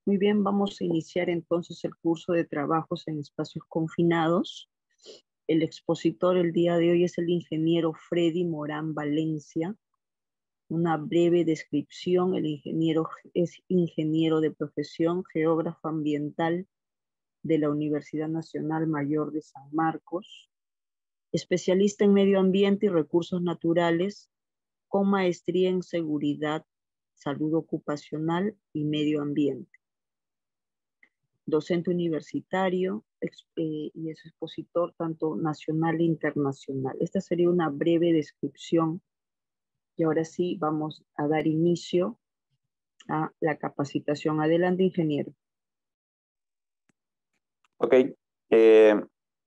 Muy bien, vamos a iniciar entonces el curso de trabajos en espacios confinados. El expositor el día de hoy es el ingeniero Freddy Morán Valencia. Una breve descripción: el ingeniero es ingeniero de profesión, geógrafo ambiental de la Universidad Nacional Mayor de San Marcos, especialista en medio ambiente y recursos naturales, con maestría en seguridad, salud ocupacional y medio ambiente. Docente universitario y es expositor tanto nacional e internacional. Esta sería una breve descripción y ahora sí vamos a dar inicio a la capacitación. Adelante, ingeniero. Ok,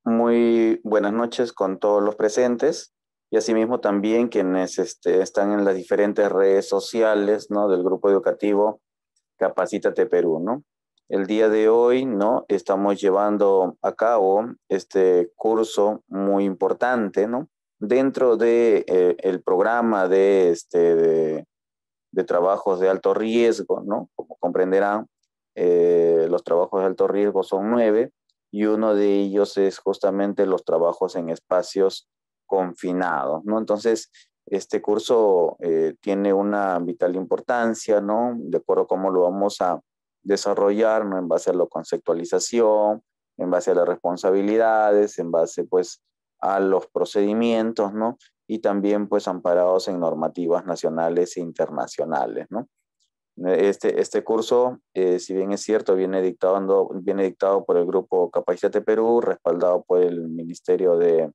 muy buenas noches con todos los presentes y asimismo también quienes están en las diferentes redes sociales, ¿no?, del grupo educativo Capacítate Perú, ¿no? El día de hoy, ¿no?, estamos llevando a cabo este curso muy importante, ¿no?, dentro de el programa de trabajos de alto riesgo, ¿no? Como comprenderán, los trabajos de alto riesgo son 9 y uno de ellos es justamente los trabajos en espacios confinados, ¿no? Entonces, este curso tiene una vital importancia, ¿no?, de acuerdo a cómo lo vamos a desarrollar, ¿no?, en base a la conceptualización, en base a las responsabilidades, en base, pues, a los procedimientos, ¿no?, y también, pues, amparados en normativas nacionales e internacionales, ¿no? Este curso, si bien es cierto, viene dictado por el grupo Capacítate Perú, respaldado por el Ministerio de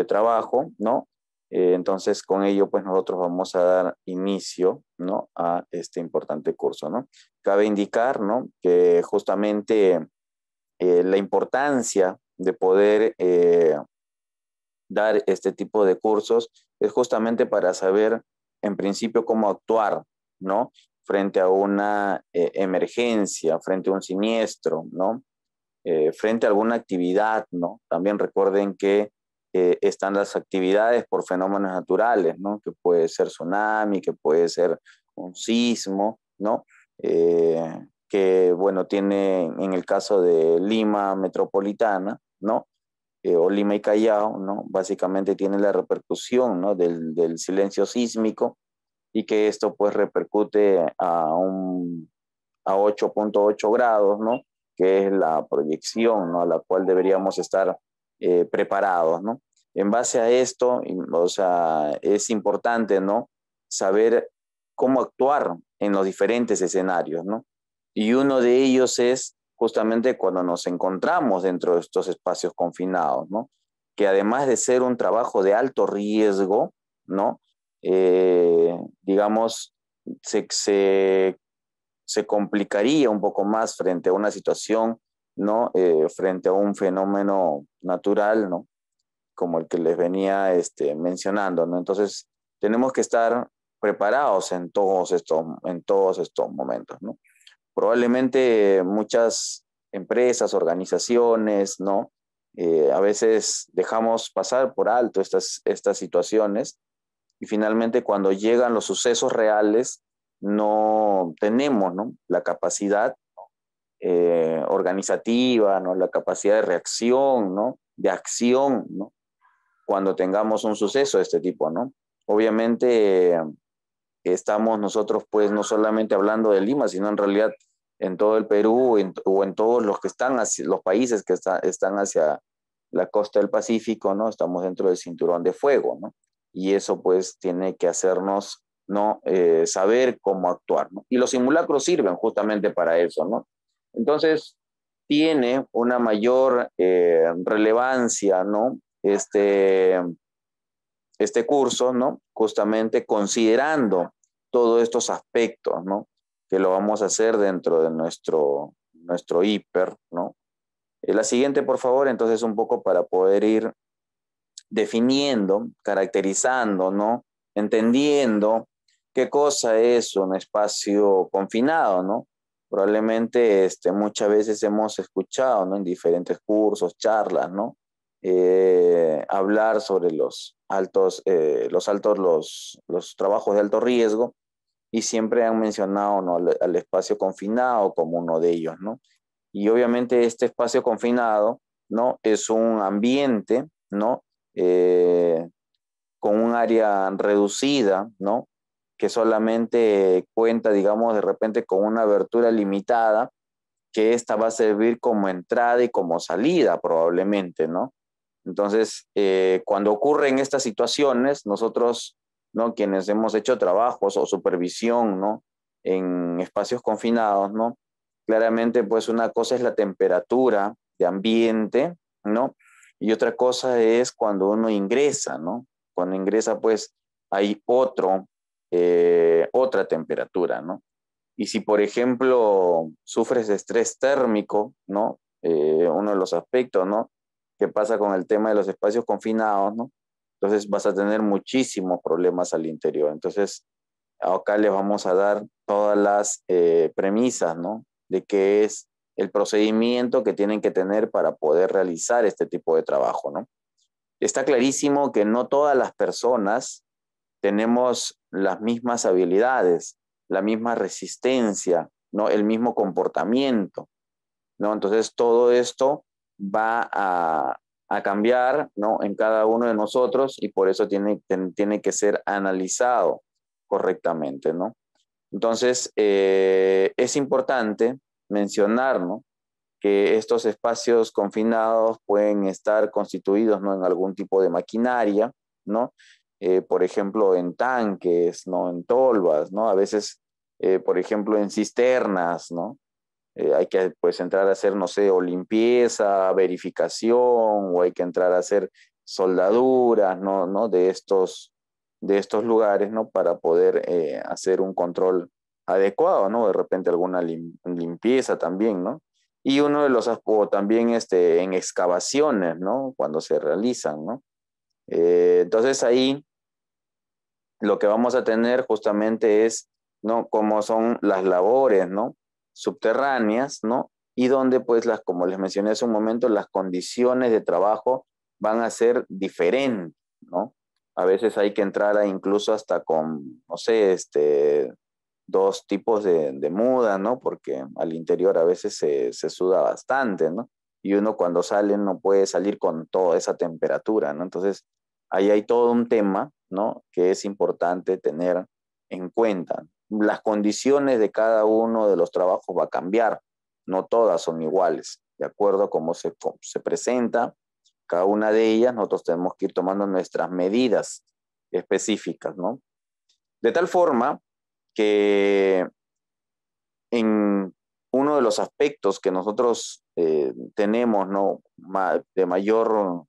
Trabajo, ¿no? Entonces, con ello, pues, nosotros vamos a dar inicio, ¿no?, a este importante curso, ¿no? Cabe indicar, ¿no?, que justamente la importancia de poder dar este tipo de cursos es justamente para saber, en principio, cómo actuar, ¿no?, frente a una emergencia, frente a un siniestro, ¿no?, frente a alguna actividad, ¿no? También recuerden que están las actividades por fenómenos naturales, ¿no?, que puede ser tsunami, que puede ser un sismo, ¿no? Que, bueno, tiene en el caso de Lima metropolitana, ¿no?, o Lima y Callao, ¿no?, básicamente tiene la repercusión, ¿no?, del silencio sísmico, y que esto, pues, repercute a 8.8 grados, ¿no?, que es la proyección, ¿no?, a la cual deberíamos estar preparados, ¿no? En base a esto, o sea, es importante, ¿no?, saber cómo actuar en los diferentes escenarios, ¿no? Y uno de ellos es justamente cuando nos encontramos dentro de estos espacios confinados, ¿no?, que además de ser un trabajo de alto riesgo, ¿no?, digamos, se complicaría un poco más frente a una situación, ¿no?, frente a un fenómeno natural, ¿no?, como el que les venía mencionando, ¿no? Entonces, tenemos que estar preparados en todos estos momentos, ¿no? Probablemente muchas empresas, organizaciones, ¿no?, a veces dejamos pasar por alto estas situaciones y finalmente cuando llegan los sucesos reales no tenemos, ¿no?, la capacidad organizativa, ¿no?, la capacidad de reacción, ¿no?, de acción, ¿no?, cuando tengamos un suceso de este tipo, ¿no? Obviamente estamos nosotros, pues, no solamente hablando de Lima, sino en realidad en todo el Perú o en todos los que están los países que están hacia la costa del Pacífico, ¿no? Estamos dentro del cinturón de fuego, ¿no? Y eso, pues, tiene que hacernos, ¿no?, saber cómo actuar, ¿no? Y los simulacros sirven justamente para eso, ¿no? Entonces, tiene una mayor relevancia, ¿no?, este curso, ¿no?, justamente considerando todos estos aspectos, ¿no?, que lo vamos a hacer dentro de nuestro hiper, ¿no? La siguiente, por favor, entonces un poco para poder ir definiendo, caracterizando, ¿no?, entendiendo qué cosa es un espacio confinado, ¿no? Probablemente muchas veces hemos escuchado, ¿no?, en diferentes cursos, charlas, ¿no?, hablar sobre los trabajos de alto riesgo, y siempre han mencionado, ¿no?, al espacio confinado como uno de ellos, ¿no? Y obviamente este espacio confinado, ¿no?, es un ambiente, ¿no?, con un área reducida, ¿no?, que solamente cuenta, digamos, de repente con una abertura limitada, que esta va a servir como entrada y como salida probablemente, ¿no? Entonces, cuando ocurren estas situaciones, nosotros, ¿no?, quienes hemos hecho trabajos o supervisión, ¿no?, en espacios confinados, ¿no?, claramente, pues una cosa es la temperatura de ambiente, ¿no? Y otra cosa es cuando uno ingresa, ¿no? Cuando ingresa, pues hay otra temperatura, ¿no? Y si, por ejemplo, sufres de estrés térmico, ¿no? Uno de los aspectos, ¿no?, que pasa con el tema de los espacios confinados, ¿no? Entonces vas a tener muchísimos problemas al interior. Entonces, acá les vamos a dar todas las premisas, ¿no?, de qué es el procedimiento que tienen que tener para poder realizar este tipo de trabajo, ¿no? Está clarísimo que no todas las personas tenemos las mismas habilidades, la misma resistencia, ¿no?, el mismo comportamiento, ¿no? Entonces todo esto va a cambiar, ¿no?, en cada uno de nosotros, y por eso tiene que ser analizado correctamente, ¿no? Entonces, es importante mencionar, ¿no?, que estos espacios confinados pueden estar constituidos, ¿no?, en algún tipo de maquinaria, ¿no? Por ejemplo, en tanques, ¿no?, en tolvas, ¿no? A veces, por ejemplo, en cisternas, ¿no? Hay que, pues, entrar a hacer, no sé, o limpieza, verificación, o hay que entrar a hacer soldaduras, ¿no? De estos lugares, ¿no?, para poder hacer un control adecuado, ¿no? De repente alguna limpieza también, ¿no? Y uno de los, o también en excavaciones, ¿no?, cuando se realizan, ¿no? Entonces ahí lo que vamos a tener justamente es, ¿no?, cómo son las labores, ¿no?, subterráneas, ¿no? Y donde, pues, como les mencioné hace un momento, las condiciones de trabajo van a ser diferentes, ¿no? A veces hay que entrar incluso hasta con, no sé, dos tipos de muda, ¿no? Porque al interior a veces se suda bastante, ¿no? Y uno cuando sale no puede salir con toda esa temperatura, ¿no? Entonces, ahí hay todo un tema, ¿no?, que es importante tener en cuenta. Las condiciones de cada uno de los trabajos va a cambiar, no todas son iguales, de acuerdo a cómo se presenta cada una de ellas. Nosotros tenemos que ir tomando nuestras medidas específicas, ¿no? De tal forma que en uno de los aspectos que nosotros tenemos, ¿no?, de mayor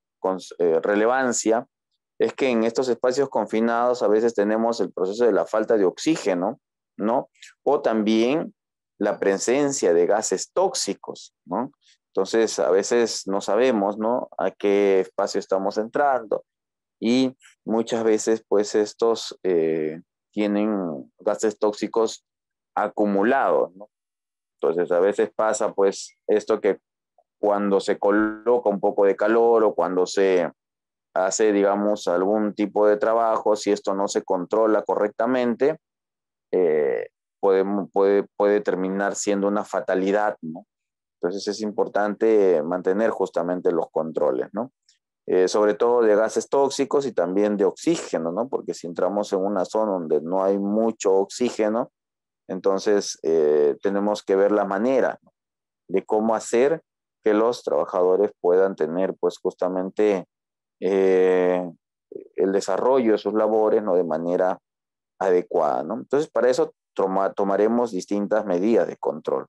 relevancia, es que en estos espacios confinados a veces tenemos el proceso de la falta de oxígeno, ¿no? O también la presencia de gases tóxicos, ¿no? Entonces, a veces no sabemos, ¿no?, a qué espacio estamos entrando, y muchas veces, pues, estos tienen gases tóxicos acumulados, ¿no? Entonces, a veces pasa, pues, esto que cuando se coloca un poco de calor o cuando se hace, digamos, algún tipo de trabajo, si esto no se controla correctamente, eh, puede terminar siendo una fatalidad, ¿no? Entonces es importante mantener justamente los controles, ¿no? Sobre todo de gases tóxicos y también de oxígeno, ¿no? Porque si entramos en una zona donde no hay mucho oxígeno, entonces tenemos que ver la manera, ¿no?, de cómo hacer que los trabajadores puedan tener, pues, justamente eh, el desarrollo de sus labores, ¿no?, de manera adecuada, ¿no? Entonces, para eso tomaremos distintas medidas de control.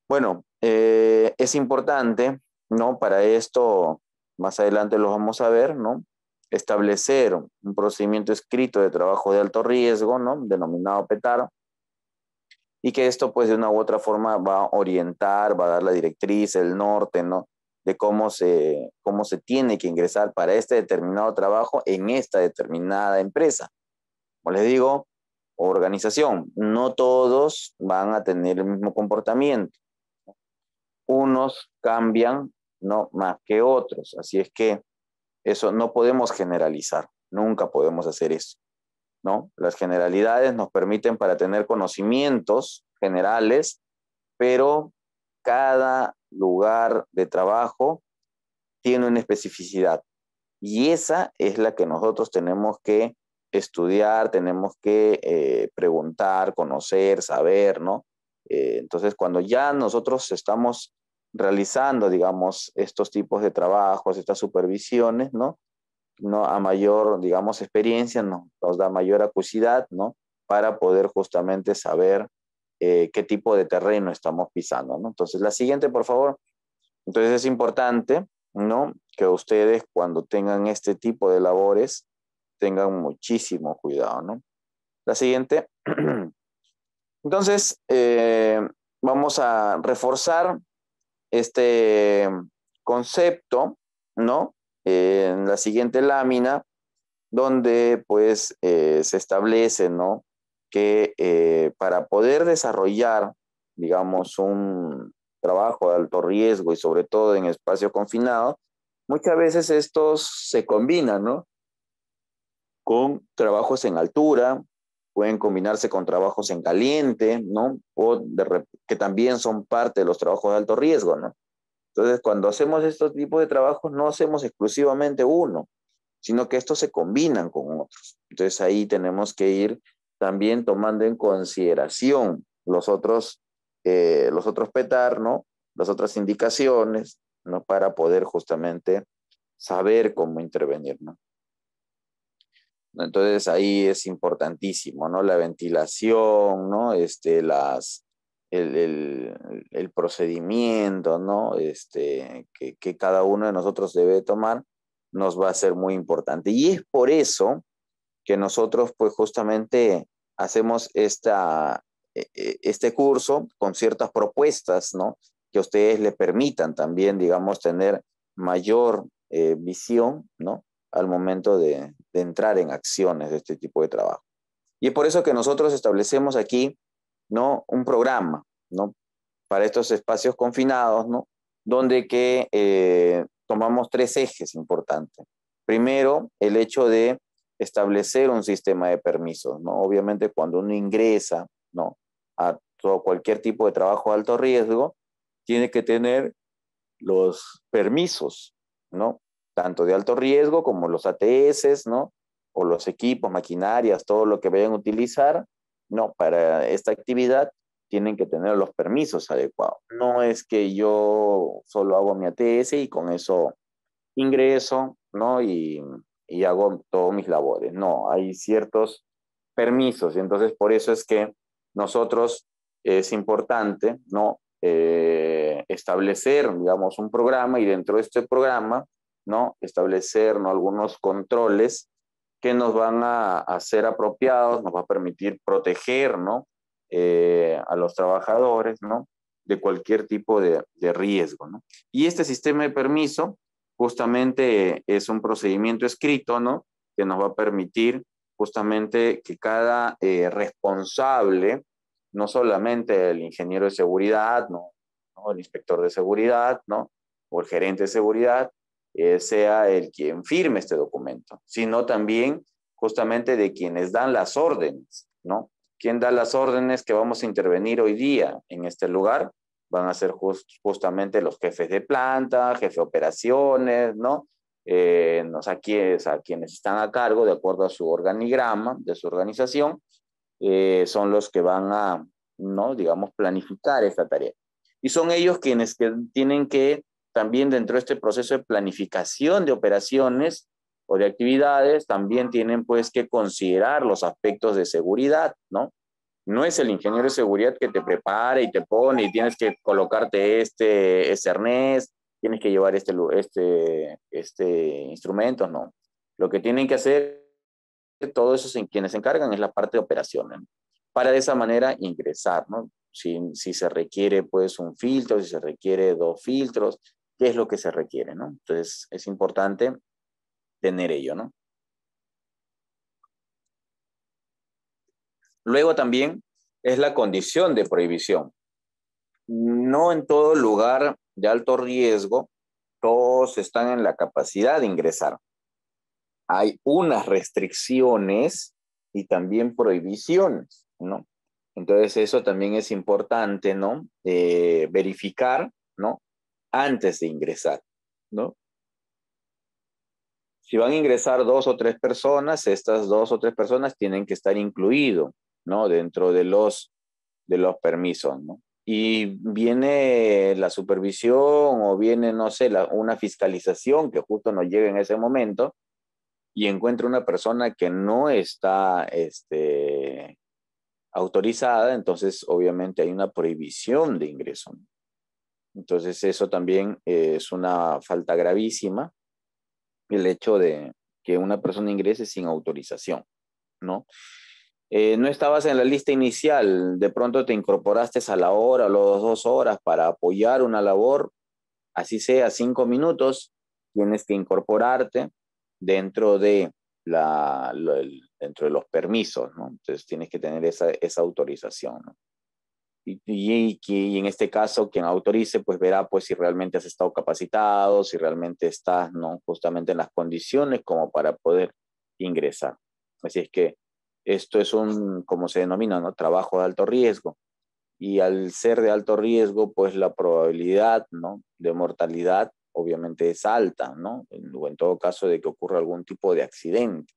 Bueno, es importante, ¿no?, para esto, más adelante lo vamos a ver, ¿no?, establecer un procedimiento escrito de trabajo de alto riesgo, ¿no?, denominado PETAR, y que esto, pues, de una u otra forma va a orientar, va a dar la directriz, el norte, ¿no?, de cómo se tiene que ingresar para este determinado trabajo en esta determinada empresa. Como les digo, organización, no todos van a tener el mismo comportamiento. Unos cambian, ¿no?, más que otros. Así es que eso no podemos generalizar, nunca podemos hacer eso. ¿no? Las generalidades nos permiten para tener conocimientos generales, pero cada lugar de trabajo tiene una especificidad. Y esa es la que nosotros tenemos que estudiar, tenemos que preguntar, conocer, saber, ¿no? Entonces, cuando ya nosotros estamos realizando, digamos, estos tipos de trabajos, estas supervisiones, ¿no? ¿No? A mayor, digamos, experiencia, nos da mayor acuidad, ¿no? Para poder justamente saber qué tipo de terreno estamos pisando, ¿no? Entonces, la siguiente, por favor. Entonces, es importante, ¿no? Que ustedes, cuando tengan este tipo de labores, tengan muchísimo cuidado, ¿no? La siguiente. Entonces, vamos a reforzar este concepto, ¿no? En la siguiente lámina, donde pues se establece, ¿no? Que para poder desarrollar, digamos, un trabajo de alto riesgo y sobre todo en espacio confinado, muchas veces estos se combinan, ¿no? Con trabajos en altura, pueden combinarse con trabajos en caliente, ¿no? O que también son parte de los trabajos de alto riesgo, ¿no? Entonces, cuando hacemos estos tipos de trabajos, no hacemos exclusivamente uno, sino que estos se combinan con otros. Entonces, ahí tenemos que ir también tomando en consideración los otros PETAR, ¿no? Las otras indicaciones, ¿no? Para poder justamente saber cómo intervenir, ¿no? Entonces ahí es importantísimo, ¿no? La ventilación, ¿no? El procedimiento, ¿no? Que cada uno de nosotros debe tomar, nos va a ser muy importante. Y es por eso que nosotros, pues justamente hacemos este curso con ciertas propuestas, ¿no? Que a ustedes le permitan también, digamos, tener mayor visión, ¿no? Al momento de entrar en acciones de este tipo de trabajo. Y es por eso que nosotros establecemos aquí, ¿no? Un programa, ¿no? Para estos espacios confinados, ¿no? Donde tomamos tres ejes importantes. Primero, el hecho de establecer un sistema de permisos, ¿no? Obviamente cuando uno ingresa, ¿no? A cualquier tipo de trabajo de alto riesgo, tiene que tener los permisos, ¿no? Tanto de alto riesgo como los ATS, ¿no? O los equipos, maquinarias, todo lo que vayan a utilizar, ¿no? Para esta actividad tienen que tener los permisos adecuados. No es que yo solo hago mi ATS y con eso ingreso, ¿no? Y hago todos mis labores. No, hay ciertos permisos y entonces por eso es que nosotros es importante, ¿no? Establecer, digamos, un programa y dentro de este programa, ¿no? Establecer, ¿no? Algunos controles que nos van a ser apropiados, nos va a permitir proteger, ¿no? A los trabajadores, ¿no? De cualquier tipo de riesgo, ¿no? Y este sistema de permiso justamente es un procedimiento escrito, ¿no? Que nos va a permitir justamente que cada responsable, no solamente el ingeniero de seguridad, ¿no? ¿No? El inspector de seguridad, ¿no? O el gerente de seguridad, sea el quien firme este documento, sino también justamente de quienes dan las órdenes, ¿no? ¿Quién da las órdenes que vamos a intervenir hoy día en este lugar? Van a ser justamente los jefes de planta, jefe de operaciones, ¿no? A quienes están a cargo, de acuerdo a su organigrama de su organización, son los que van a, ¿no? Digamos, planificar esta tarea. Y son ellos quienes que tienen que, también dentro de este proceso de planificación de operaciones o de actividades, también tienen pues que considerar los aspectos de seguridad, ¿no? No es el ingeniero de seguridad que te prepara y te pone y tienes que colocarte este arnés, tienes que llevar este instrumento, no. Lo que tienen que hacer todos esos quienes se encargan es la parte de operaciones, ¿no? Para de esa manera ingresar, ¿no? Si se requiere pues un filtro, si se requiere dos filtros, qué es lo que se requiere, ¿no? Entonces es importante tener ello, ¿no? Luego también es la condición de prohibición. No en todo lugar de alto riesgo todos están en la capacidad de ingresar. Hay unas restricciones y también prohibiciones, ¿no? Entonces eso también es importante, ¿no? Verificar, ¿no? Antes de ingresar, ¿no? Si van a ingresar 2 o 3 personas, estas 2 o 3 personas tienen que estar incluidos, ¿no? Dentro de los permisos, ¿no? Y viene la supervisión o viene, no sé, una fiscalización que justo nos llega en ese momento y encuentra una persona que no está autorizada, entonces obviamente hay una prohibición de ingreso, ¿no? Entonces eso también es una falta gravísima, el hecho de que una persona ingrese sin autorización, ¿no? No estabas en la lista inicial, de pronto te incorporaste a la hora o las 2 horas para apoyar una labor, así sea 5 minutos, tienes que incorporarte dentro de, dentro de los permisos, ¿no? Entonces tienes que tener esa autorización, ¿no? Y en este caso, quien autorice, pues verá pues si realmente has estado capacitado, si realmente estás, ¿no? Justamente en las condiciones como para poder ingresar. Así es que esto es como se denomina, ¿no? Trabajo de alto riesgo. Y al ser de alto riesgo, pues la probabilidad, ¿no? De mortalidad obviamente es alta, ¿no? O en todo caso de que ocurra algún tipo de accidente.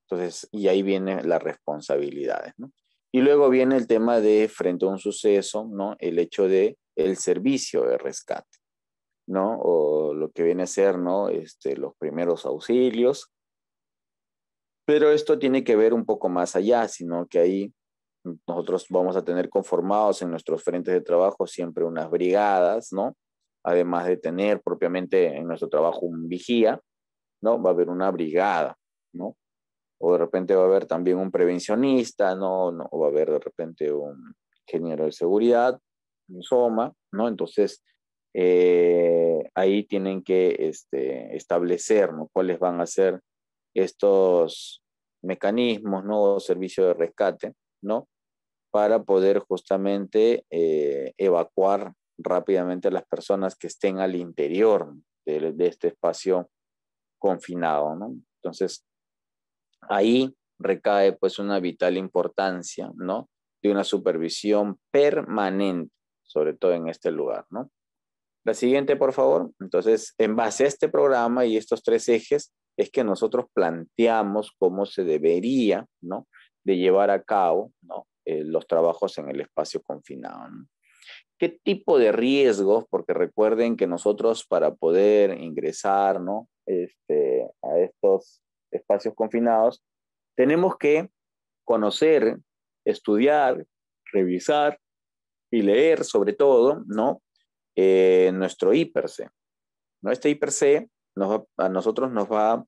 Entonces, y ahí vienen las responsabilidades, ¿no? Y luego viene el tema de, frente a un suceso, ¿no? El hecho de el servicio de rescate, ¿no? O lo que viene a ser, ¿no? Los primeros auxilios. Pero esto tiene que ver un poco más allá, sino que ahí nosotros vamos a tener conformados en nuestros frentes de trabajo siempre unas brigadas, ¿no? Además de tener propiamente en nuestro trabajo un vigía, ¿no? Va a haber una brigada, ¿no? O de repente va a haber también un prevencionista, ¿no? O va a haber de repente un ingeniero de seguridad, un SOMA, ¿no? Entonces, ahí tienen que establecer, ¿no? Cuáles van a ser estos mecanismos, ¿no? O servicio de rescate, ¿no? Para poder justamente evacuar rápidamente a las personas que estén al interior de este espacio confinado, ¿no? Entonces, ahí recae pues una vital importancia, ¿no? De una supervisión permanente, sobre todo en este lugar, ¿no? La siguiente, por favor. Entonces, en base a este programa y estos 3 ejes, es que nosotros planteamos cómo se debería, ¿no? De llevar a cabo, ¿no? Los trabajos en el espacio confinado, ¿no? ¿Qué tipo de riesgos? Porque recuerden que nosotros para poder ingresar, ¿no? A estos espacios confinados, tenemos que conocer, estudiar, revisar y leer sobre todo, ¿no? Nuestro IPRC. ¿No? Este IPRC a nosotros nos va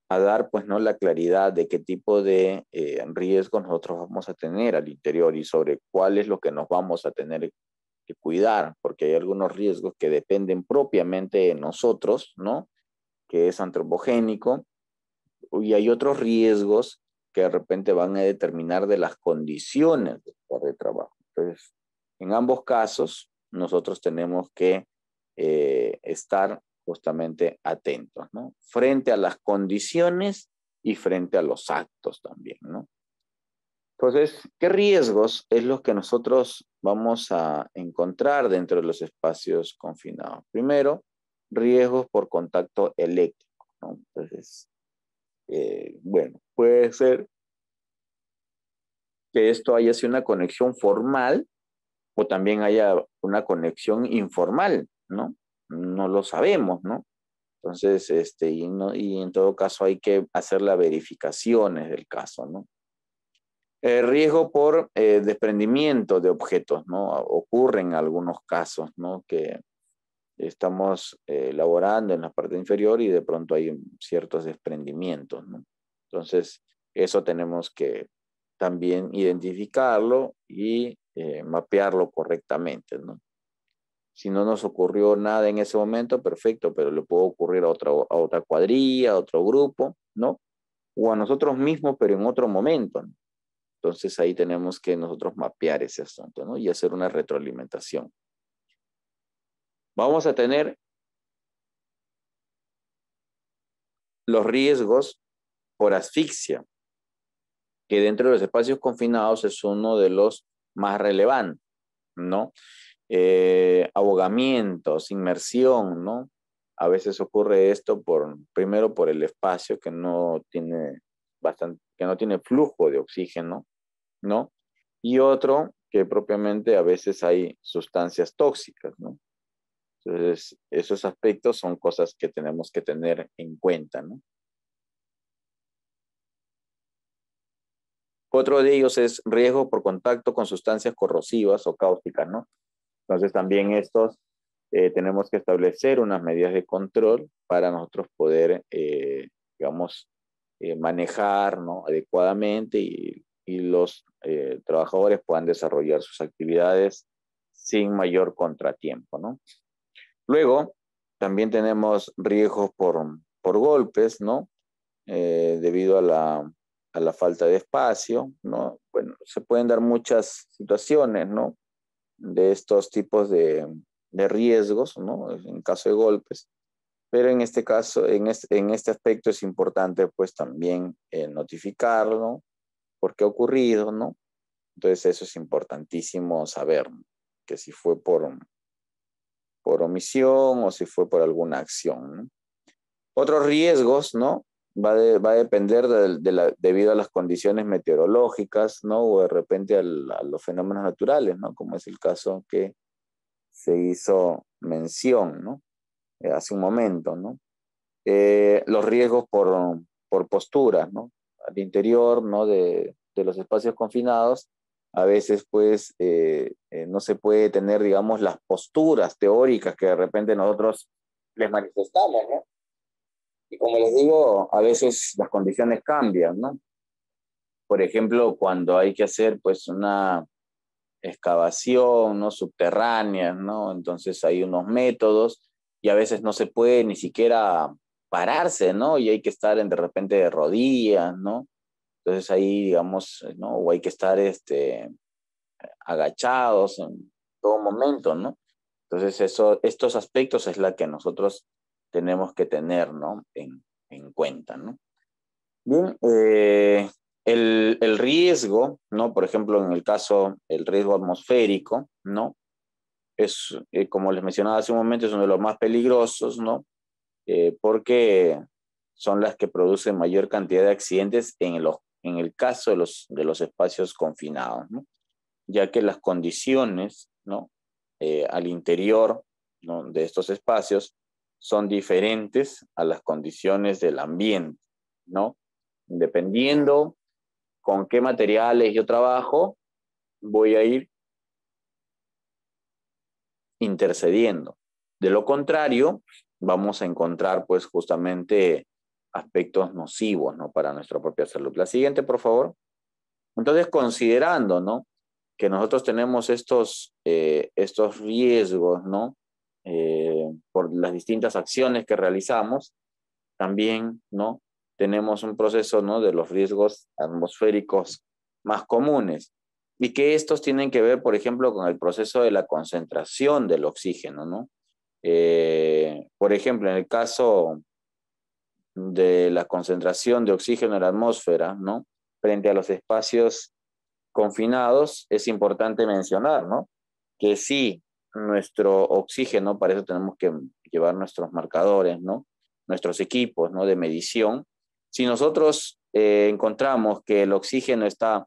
a dar, pues, ¿no? La claridad de qué tipo de riesgos nosotros vamos a tener al interior y sobre cuál es lo que nos vamos a tener que cuidar, porque hay algunos riesgos que dependen propiamente de nosotros, ¿no? Que es antropogénico, y hay otros riesgos que de repente van a determinar de las condiciones del lugar de trabajo. Entonces, en ambos casos, nosotros tenemos que estar justamente atentos, ¿no? Frente a las condiciones y frente a los actos también, ¿no? Entonces, ¿qué riesgos es los que nosotros vamos a encontrar dentro de los espacios confinados? Primero, riesgos por contacto eléctrico, ¿no? Entonces, bueno, puede ser que esto haya sido una conexión formal o también haya una conexión informal, ¿no? No lo sabemos, ¿no? Entonces, y en todo caso hay que hacer las verificaciones del caso, ¿no? Riesgo por desprendimiento de objetos, ¿no? Ocurre en algunos casos, ¿no? Que estamos laborando en la parte inferior y de pronto hay ciertos desprendimientos, ¿no? Entonces, eso tenemos que también identificarlo y mapearlo correctamente, ¿no? Si no nos ocurrió nada en ese momento, perfecto, pero le puede ocurrir a otra cuadrilla, a otro grupo, ¿no? O a nosotros mismos, pero en otro momento, ¿no? Entonces ahí tenemos que nosotros mapear ese asunto, ¿no? Y hacer una retroalimentación. Vamos a tener los riesgos por asfixia, que dentro de los espacios confinados es uno de los más relevantes, ¿no? Ahogamientos, inmersión, ¿no? A veces ocurre esto primero por el espacio que no tiene flujo de oxígeno, ¿no? Y otro, que propiamente a veces hay sustancias tóxicas, ¿no? Entonces, esos aspectos son cosas que tenemos que tener en cuenta, ¿no? Otro de ellos es riesgo por contacto con sustancias corrosivas o cáusticas, ¿no? Entonces, también estos tenemos que establecer unas medidas de control para nosotros poder, digamos, manejar, ¿no?, adecuadamente y los trabajadores puedan desarrollar sus actividades sin mayor contratiempo, ¿no? Luego, también tenemos riesgos por golpes, ¿no? Debido a la falta de espacio, ¿no? Bueno, se pueden dar muchas situaciones, ¿no?, de estos tipos de riesgos, ¿no?, en caso de golpes. Pero en este caso, en este aspecto es importante pues también notificarlo, ¿no?, por qué ha ocurrido, ¿no? Entonces eso es importantísimo saber, ¿no?, que si fue por omisión o si fue por alguna acción, ¿no? Otros riesgos, ¿no?, va a depender debido a las condiciones meteorológicas, ¿no?, o de repente a los fenómenos naturales, ¿no?, como es el caso que se hizo mención, ¿no?, hace un momento, ¿no? Los riesgos por posturas, ¿no?, al interior, ¿no?, de los espacios confinados, a veces pues no se puede tener, digamos, las posturas teóricas que de repente nosotros les manifestamos, ¿no? Y como les digo, a veces las condiciones cambian, ¿no? Por ejemplo, cuando hay que hacer pues una excavación, ¿no?, subterránea, ¿no? Entonces hay unos métodos y a veces no se puede ni siquiera pararse, ¿no? Y hay que estar de repente de rodillas, ¿no? Entonces ahí, digamos, ¿no?, o hay que estar agachados en todo momento, ¿no? Entonces estos aspectos es la que nosotros tenemos que tener, ¿no?, en cuenta, ¿no? Bien, el riesgo, ¿no?, por ejemplo, en el caso, el riesgo atmosférico, ¿no?, es, como les mencionaba hace un momento, es uno de los más peligrosos, ¿no? Porque son las que producen mayor cantidad de accidentes en el caso de los espacios confinados, ¿no? Ya que las condiciones, ¿no?, al interior, ¿no?, de estos espacios son diferentes a las condiciones del ambiente, ¿no? Dependiendo con qué materiales yo trabajo, voy a ir intercediendo. De lo contrario, vamos a encontrar pues justamente aspectos nocivos, ¿no?, para nuestra propia salud. La siguiente, por favor. Entonces, considerando, ¿no?, que nosotros tenemos estos riesgos, ¿no?, por las distintas acciones que realizamos, también, ¿no?, tenemos un proceso, ¿no?, de los riesgos atmosféricos más comunes y que estos tienen que ver, por ejemplo, con el proceso de la concentración del oxígeno, ¿no? Por ejemplo, en el caso de la concentración de oxígeno en la atmósfera, ¿no?, frente a los espacios confinados, es importante mencionar, ¿no?, que sí, nuestro oxígeno, para eso tenemos que llevar nuestros marcadores, ¿no?, nuestros equipos, ¿no?, de medición. Si nosotros encontramos que el oxígeno está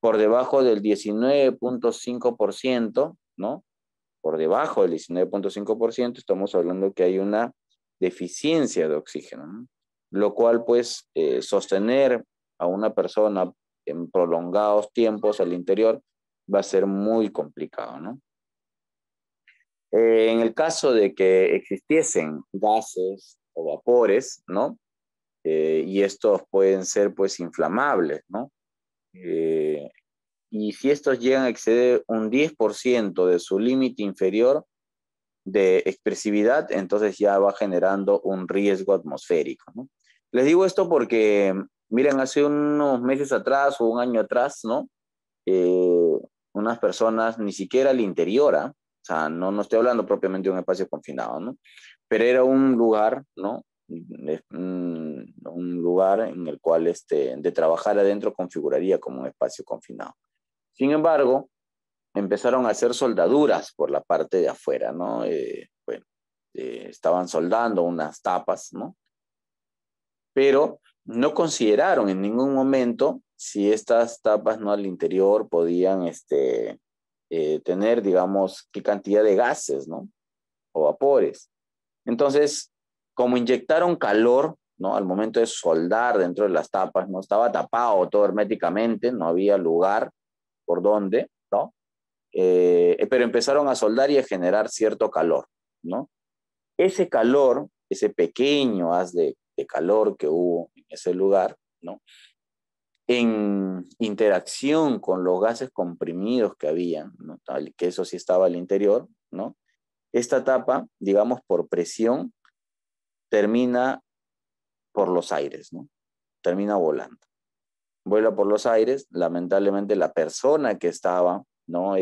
por debajo del 19.5%, ¿no?, por debajo del 19.5%, estamos hablando que hay una deficiencia de oxígeno, ¿no?, lo cual pues sostener a una persona en prolongados tiempos al interior va a ser muy complicado, ¿no? En el caso de que existiesen gases o vapores, ¿no?, y estos pueden ser pues inflamables, ¿no? Y si estos llegan a exceder un 10% de su límite inferior de expresividad, entonces ya va generando un riesgo atmosférico, ¿no? Les digo esto porque, miren, hace unos meses atrás o un año atrás, ¿no?, unas personas, ni siquiera al interior, o sea, no estoy hablando propiamente de un espacio confinado, ¿no?, pero era un lugar, ¿no?, un lugar en el cual de trabajar adentro configuraría como un espacio confinado. Sin embargo, empezaron a hacer soldaduras por la parte de afuera, ¿no? Bueno, estaban soldando unas tapas, ¿no? Pero no consideraron en ningún momento si estas tapas, ¿no?, al interior podían tener, digamos, qué cantidad de gases, ¿no?, o vapores. Entonces, como inyectaron calor, ¿no?, al momento de soldar dentro de las tapas, no estaba tapado todo herméticamente, no había lugar por donde, ¿no? Pero empezaron a soldar y a generar cierto calor, ¿no? Ese calor, ese pequeño haz de calor que hubo en ese lugar, ¿no?, en interacción con los gases comprimidos que había, ¿no?, que eso sí estaba al interior, ¿no?, esta tapa, digamos, por presión, termina por los aires, ¿no? Termina volando. Vuela por los aires, lamentablemente la persona que estaba, ¿no?,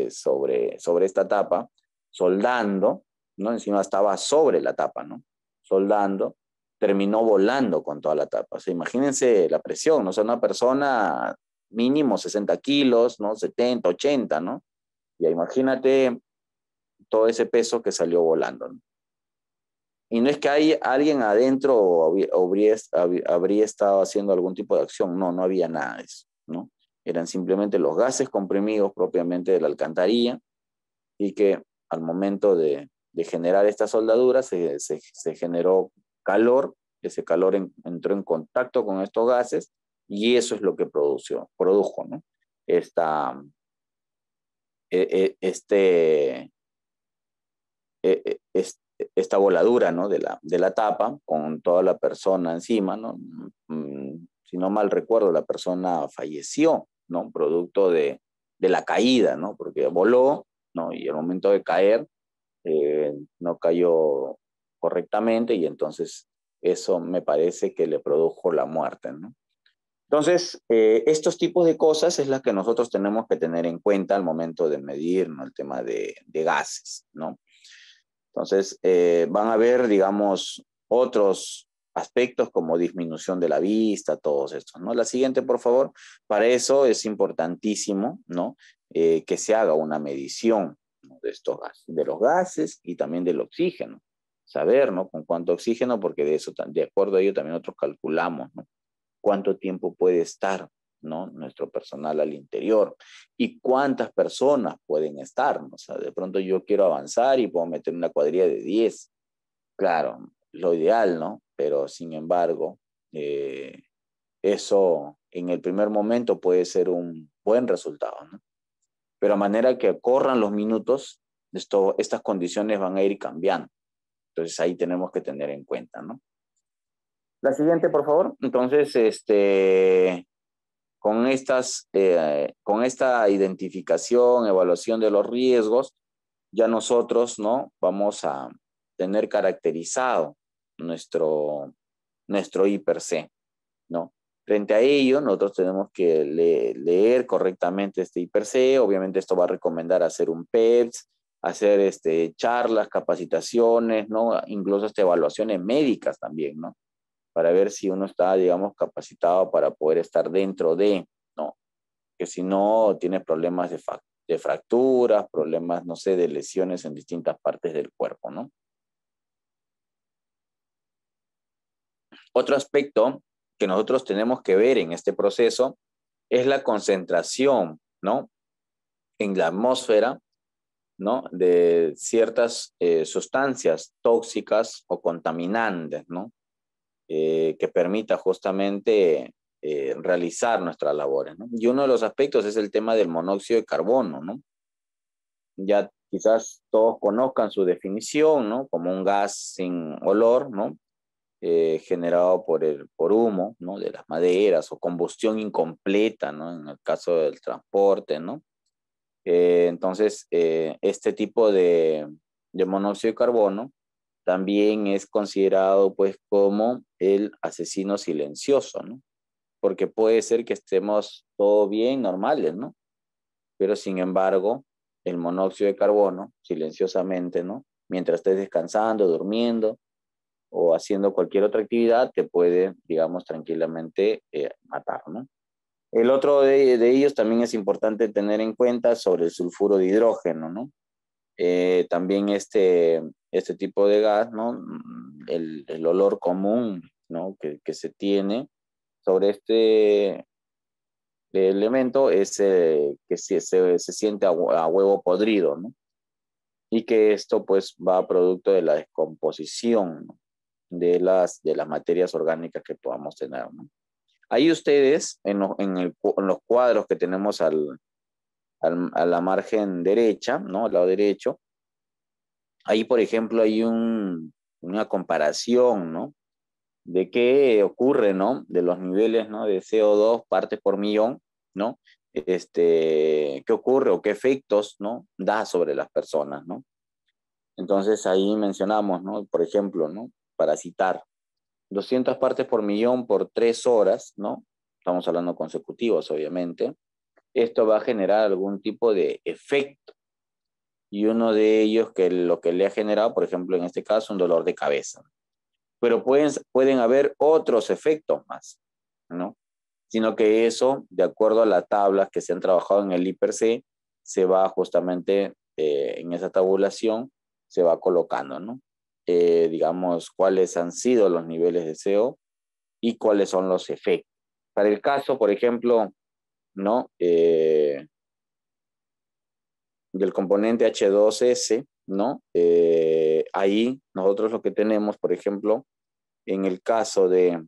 sobre esta tapa, soldando, ¿no?, encima estaba sobre la tapa, ¿no?, soldando, terminó volando con toda la tapa. O sea, imagínense la presión, ¿no? O sea, una persona mínimo 60 kilos, ¿no?, 70, 80, ¿no? Ya imagínate todo ese peso que salió volando, ¿no? Y no es que hay alguien adentro habría estado haciendo algún tipo de acción, no, no había nada de eso, ¿no? Eran simplemente los gases comprimidos propiamente de la alcantarilla y que al momento de generar esta soldadura se generó calor, ese calor entró en contacto con estos gases y eso es lo que produjo, ¿no?, esta, e- e- este, esta voladura, ¿no?, de la tapa con toda la persona encima, ¿no? Si no mal recuerdo, la persona falleció, ¿no?, producto de la caída, ¿no?, porque voló, ¿no?, y al momento de caer no cayó correctamente y entonces eso me parece que le produjo la muerte, ¿no? Entonces, estos tipos de cosas es las que nosotros tenemos que tener en cuenta al momento de medir, ¿no?, el tema de gases, ¿no? Entonces, van a haber, digamos, otros aspectos como disminución de la vista, todos estos, ¿no? La siguiente, por favor. Para eso es importantísimo, ¿no?, que se haga una medición, ¿no?, de estos gases, de los gases y también del oxígeno. Saber, ¿no?, con cuánto oxígeno, porque de eso, de acuerdo a ello, también nosotros calculamos, ¿no?, cuánto tiempo puede estar, ¿no?, nuestro personal al interior y cuántas personas pueden estar, ¿no? O sea, de pronto yo quiero avanzar y puedo meter una cuadrilla de 10, claro, lo ideal, ¿no? Pero sin embargo, eso en el primer momento puede ser un buen resultado, ¿no? Pero a manera que corran los minutos, estas condiciones van a ir cambiando. Entonces ahí tenemos que tener en cuenta, ¿no? La siguiente, por favor. Entonces, con esta identificación, evaluación de los riesgos, ya nosotros, ¿no?, vamos a tener caracterizado nuestro I/C, ¿no? Frente a ello, nosotros tenemos que leer correctamente este I/C. Obviamente esto va a recomendar hacer un PEPS, hacer charlas, capacitaciones, ¿no?, incluso evaluaciones médicas también, ¿no?, para ver si uno está, digamos, capacitado para poder estar dentro de, ¿no? Que si no, tiene problemas de fracturas, problemas, no sé, de lesiones en distintas partes del cuerpo, ¿no? Otro aspecto que nosotros tenemos que ver en este proceso es la concentración, ¿no?, en la atmósfera, ¿no?, de ciertas sustancias tóxicas o contaminantes, ¿no?, que permita justamente realizar nuestras labores, ¿no? Y uno de los aspectos es el tema del monóxido de carbono, ¿no? Ya quizás todos conozcan su definición, ¿no?, como un gas sin olor, ¿no?, generado por humo, ¿no?, de las maderas o combustión incompleta, ¿no?, en el caso del transporte, ¿no? Entonces, este tipo de monóxido de carbono también es considerado pues como el asesino silencioso, ¿no? Porque puede ser que estemos todo bien, normales, ¿no? Pero sin embargo, el monóxido de carbono, silenciosamente, ¿no?, mientras estés descansando, durmiendo o haciendo cualquier otra actividad, te puede, digamos, tranquilamente matar, ¿no? El otro de ellos también es importante tener en cuenta sobre el sulfuro de hidrógeno, ¿no? También este tipo de gas, ¿no? El olor común, ¿no? que se tiene sobre este elemento es que se siente a huevo podrido, ¿no? Y que esto pues va producto de la descomposición, ¿no? de las materias orgánicas que podamos tener, ¿no? Ahí ustedes, en los cuadros que tenemos a la margen derecha, ¿no? Al lado derecho, ahí, por ejemplo, hay una comparación, ¿no? De qué ocurre, ¿no? De los niveles, ¿no? De CO2 partes por millón, ¿no? ¿Qué ocurre o qué efectos, ¿no? Da sobre las personas, ¿no? Entonces ahí mencionamos, ¿no? Por ejemplo, ¿no? Para citar, 200 partes por millón por 3 horas, ¿no? Estamos hablando consecutivos, obviamente. Esto va a generar algún tipo de efecto. Y uno de ellos que lo que le ha generado, por ejemplo, en este caso, un dolor de cabeza. Pero pueden haber otros efectos más, ¿no? Sino que eso, de acuerdo a las tablas que se han trabajado en el IPRC, se va justamente en esa tabulación, se va colocando, ¿no? Digamos, cuáles han sido los niveles de CO y cuáles son los efectos. Para el caso, por ejemplo, ¿no? Del componente H2S, ¿no? Ahí nosotros lo que tenemos, por ejemplo, en el caso de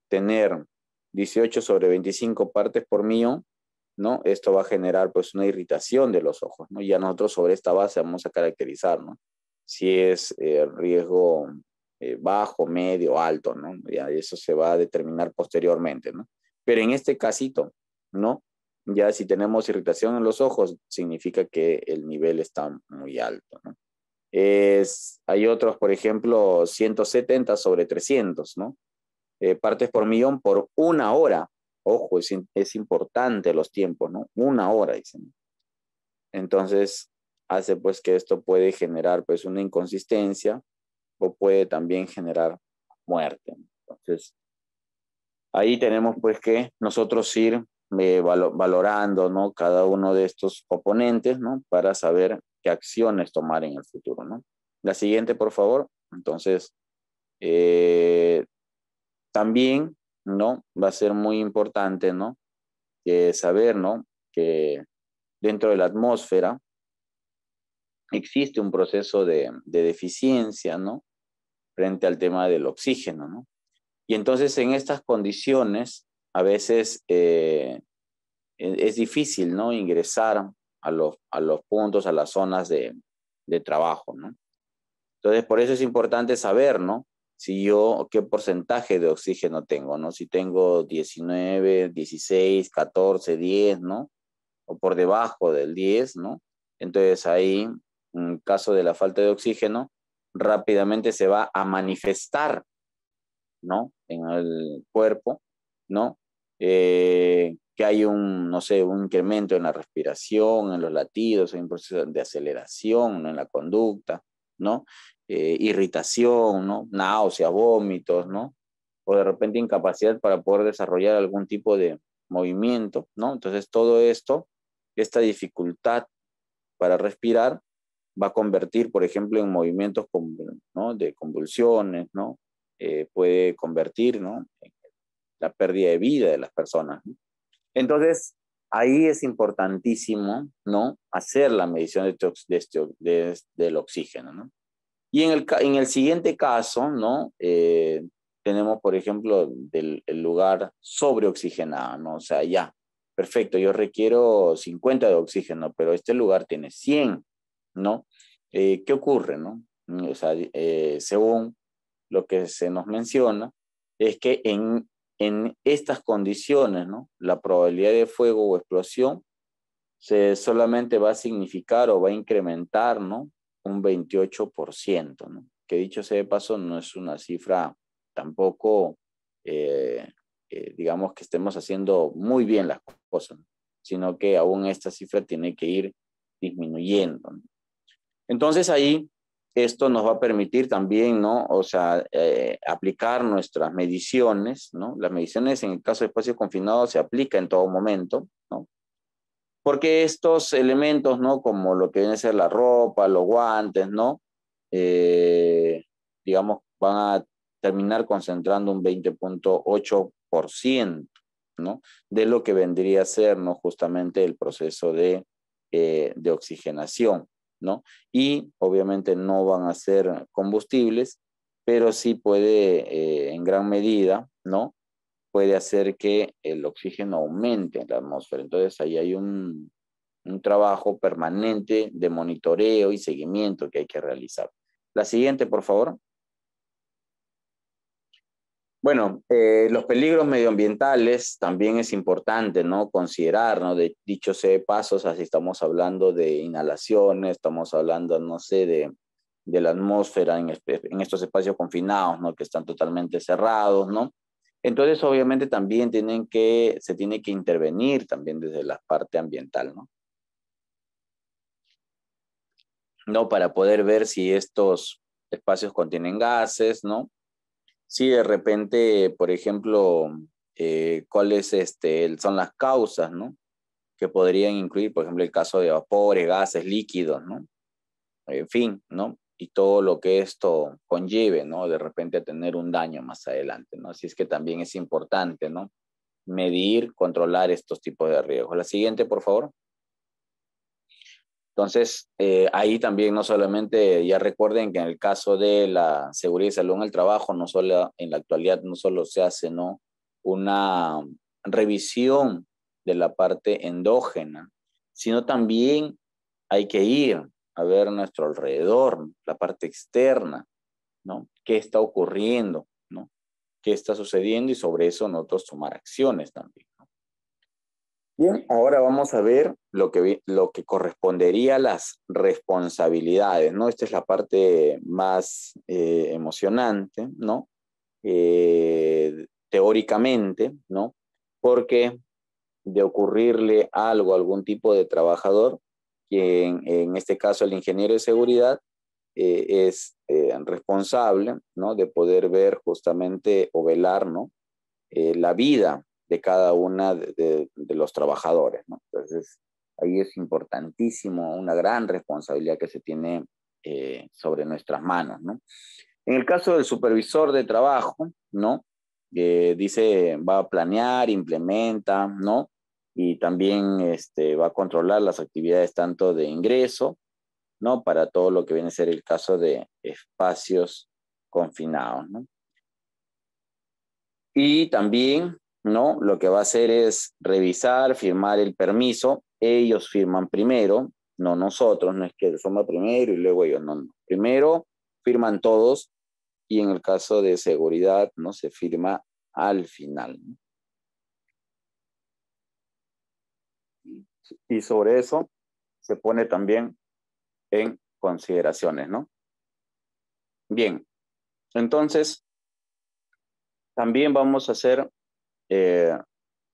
tener 18 sobre 25 partes por millón, ¿no? Esto va a generar pues una irritación de los ojos, ¿no? Ya nosotros sobre esta base vamos a caracterizar, ¿no? Si es riesgo bajo, medio, alto, ¿no? Ya eso se va a determinar posteriormente, ¿no? Pero en este casito, ¿no? Ya si tenemos irritación en los ojos, significa que el nivel está muy alto, ¿no? Hay otros, por ejemplo, 170 sobre 300, ¿no? Partes por millón por 1 hora. Ojo, es importante los tiempos, ¿no? 1 hora, dicen. Entonces, hace pues que esto puede generar pues una inconsistencia o puede también generar muerte. Entonces, ahí tenemos pues que nosotros ir valorando, ¿no? Cada uno de estos componentes, ¿no? Para saber qué acciones tomar en el futuro, ¿no? La siguiente, por favor. Entonces, también, ¿no? Va a ser muy importante, ¿no? Saber, ¿no? Que dentro de la atmósfera existe un proceso de deficiencia, ¿no? Frente al tema del oxígeno, ¿no? Y entonces en estas condiciones, a veces es difícil, ¿no? Ingresar a los puntos, a las zonas de trabajo, ¿no? Entonces, por eso es importante saber, ¿no? Si yo, qué porcentaje de oxígeno tengo, ¿no? Si tengo 19, 16, 14, 10, ¿no? O por debajo del 10, ¿no? Entonces ahí, en caso de la falta de oxígeno, rápidamente se va a manifestar, ¿no? En el cuerpo, ¿no? Que hay no sé, un incremento en la respiración, en los latidos, hay un proceso de aceleración, ¿no? En la conducta, ¿no? Irritación, ¿no? Náuseas, vómitos, ¿no? O de repente incapacidad para poder desarrollar algún tipo de movimiento, ¿no? Entonces todo esto, esta dificultad para respirar, va a convertir, por ejemplo, en movimientos, ¿no? De convulsiones, ¿no? Puede convertir, ¿no? En la pérdida de vida de las personas, ¿no? Entonces, ahí es importantísimo, ¿no? Hacer la medición del oxígeno, ¿no? Y en el siguiente caso, ¿no? Tenemos, por ejemplo, el lugar sobreoxigenado, ¿no? O sea, ya, perfecto, yo requiero 50 de oxígeno, pero este lugar tiene 100, ¿no? ¿Qué ocurre, no? O sea, según lo que se nos menciona, es que en estas condiciones, ¿no? La probabilidad de fuego o explosión solamente va a significar o va a incrementar, ¿no? Un 28%, ¿no? Que dicho sea de paso, no es una cifra tampoco, digamos que estemos haciendo muy bien las cosas, ¿no? Sino que aún esta cifra tiene que ir disminuyendo, ¿no? Entonces ahí Esto nos va a permitir también, ¿no? O sea, aplicar nuestras mediciones, ¿no? Las mediciones en el caso de espacio confinado se aplica en todo momento, ¿no? Porque estos elementos, ¿no? Como lo que viene a ser la ropa, los guantes, ¿no? Digamos, van a terminar concentrando un 20.8%, ¿no? De lo que vendría a ser, ¿no? Justamente el proceso de oxigenación, ¿no? Y obviamente no van a ser combustibles, pero sí puede en gran medida, ¿no? Puede hacer que el oxígeno aumente en la atmósfera. Entonces ahí hay un trabajo permanente de monitoreo y seguimiento que hay que realizar. La siguiente, por favor. Bueno, los peligros medioambientales también es importante, ¿no? Considerar, ¿no? De dicho sea de pasos, así estamos hablando de inhalaciones, estamos hablando, no sé, de la atmósfera en estos espacios confinados, ¿no? Que están totalmente cerrados, ¿no? Entonces, obviamente, también se tiene que intervenir también desde la parte ambiental, ¿no? ¿No? Para poder ver si estos espacios contienen gases, ¿no? Si de repente, por ejemplo, cuáles son las causas, ¿no? Que podrían incluir, por ejemplo, el caso de vapores, gases, líquidos, ¿no? En fin, ¿no? Y todo lo que esto conlleve, ¿no? De repente a tener un daño más adelante, ¿no? Así es que también es importante, ¿no? Medir, controlar estos tipos de riesgos. La siguiente, por favor. Entonces, ahí también no solamente, ya recuerden que en el caso de la seguridad y salud en el trabajo, no solo en la actualidad, no solo se hace, ¿no? Una revisión de la parte endógena, sino también hay que ir a ver nuestro alrededor, la parte externa, ¿no? ¿Qué está ocurriendo, ¿no? ¿Qué está sucediendo? Y sobre eso nosotros tomar acciones también. Bien, ahora vamos a ver lo que correspondería a las responsabilidades, ¿no? Esta es la parte más emocionante, ¿no? Teóricamente, ¿no? Porque de ocurrirle algo a algún tipo de trabajador, quien en este caso el ingeniero de seguridad es responsable, ¿no? De poder ver justamente o velar, ¿no? La vida de cada una de los trabajadores, ¿no? Entonces, ahí es importantísimo, una gran responsabilidad que se tiene sobre nuestras manos, ¿no? En el caso del supervisor de trabajo, ¿no? Dice, va a planear, implementa, ¿no? Y también va a controlar las actividades tanto de ingreso, ¿no? Para todo lo que viene a ser el caso de espacios confinados, ¿no? Y también, ¿no? Lo que va a hacer es revisar, firmar el permiso. Ellos firman primero, no nosotros, no es que somos primero y luego ellos, no, no. Primero firman todos y en el caso de seguridad, ¿no? Se firma al final, ¿no? Y sobre eso se pone también en consideraciones, ¿no? Bien, entonces también vamos a hacer eh,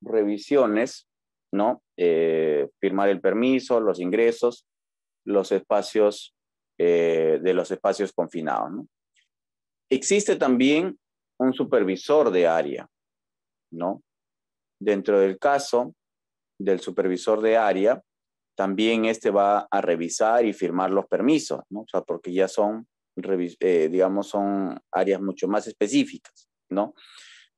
revisiones, ¿no? Firmar el permiso, los ingresos, los espacios de los espacios confinados, ¿no? Existe también un supervisor de área, ¿no? Dentro del caso del supervisor de área, también este va a revisar y firmar los permisos, ¿no? O sea, porque ya son, digamos, son áreas mucho más específicas, ¿no?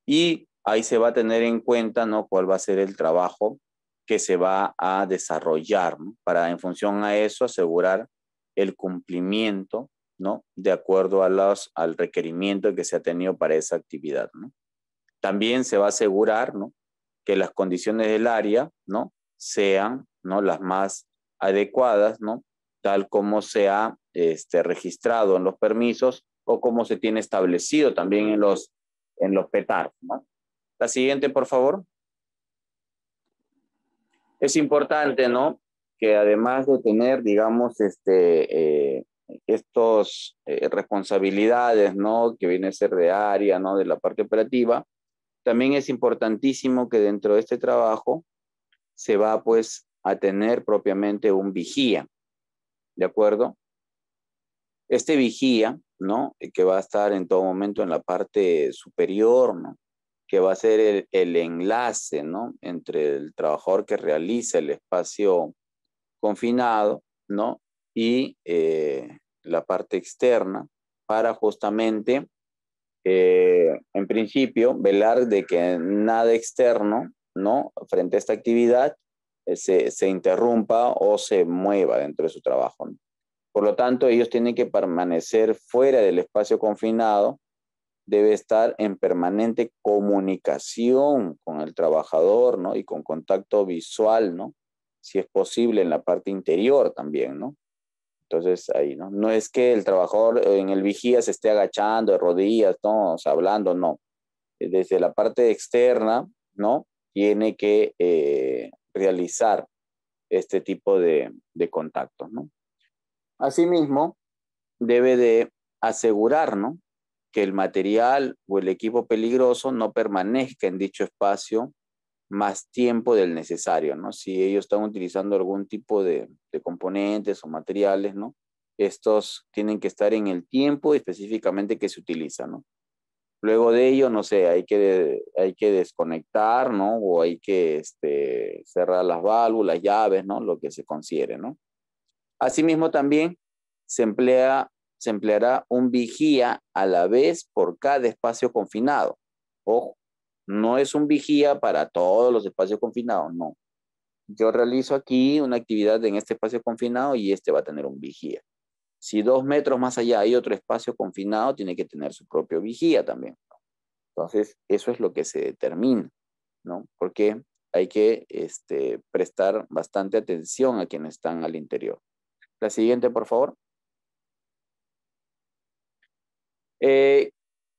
Y ahí se va a tener en cuenta, ¿no? Cuál va a ser el trabajo que se va a desarrollar, ¿no? Para en función a eso asegurar el cumplimiento, ¿no? De acuerdo al requerimiento que se ha tenido para esa actividad, ¿no? También se va a asegurar, ¿no? Que las condiciones del área, ¿no? Sean, ¿no? Las más adecuadas, ¿no? Tal como se ha registrado en los permisos o como se tiene establecido también en los PETAR, ¿no? La siguiente, por favor. Es importante, ¿no? Que además de tener, digamos, estos responsabilidades, ¿no? Que viene a ser de área, ¿no? De la parte operativa, también es importantísimo que dentro de este trabajo se va, pues, a tener propiamente un vigía, ¿de acuerdo? Este vigía, ¿no? Que va a estar en todo momento en la parte superior, ¿no? Que va a ser el enlace, ¿no? Entre el trabajador que realiza el espacio confinado, ¿no? Y la parte externa para justamente, en principio, velar de que nada externo, ¿no? Frente a esta actividad se interrumpa o se mueva dentro de su trabajo, ¿no? Por lo tanto, ellos tienen que permanecer fuera del espacio confinado, debe estar en permanente comunicación con el trabajador, ¿no? Y con contacto visual, ¿no? Si es posible en la parte interior también, ¿no? Entonces ahí, ¿no? No es que el trabajador en el vigía se esté agachando de rodillas, ¿no? O sea, hablando, no. Desde la parte externa, ¿no? Tiene que realizar este tipo de contactos, ¿no? Asimismo, debe de asegurar, ¿no? Que el material o el equipo peligroso no permanezca en dicho espacio más tiempo del necesario, ¿no? Si ellos están utilizando algún tipo de componentes o materiales, ¿no? Estos tienen que estar en el tiempo específicamente que se utiliza, ¿no? Luego de ello, no sé, hay que desconectar, ¿no? O hay que cerrar las válvulas, llaves, ¿no? Lo que se considere, ¿no? Asimismo, también se empleará un vigía a la vez por cada espacio confinado. Ojo, no es un vigía para todos los espacios confinados, no. Yo realizo aquí una actividad en este espacio confinado y este va a tener un vigía. Si 2 metros más allá hay otro espacio confinado, tiene que tener su propio vigía también, ¿no? Entonces, eso es lo que se determina, ¿no? Porque hay que prestar bastante atención a quienes están al interior. La siguiente, por favor.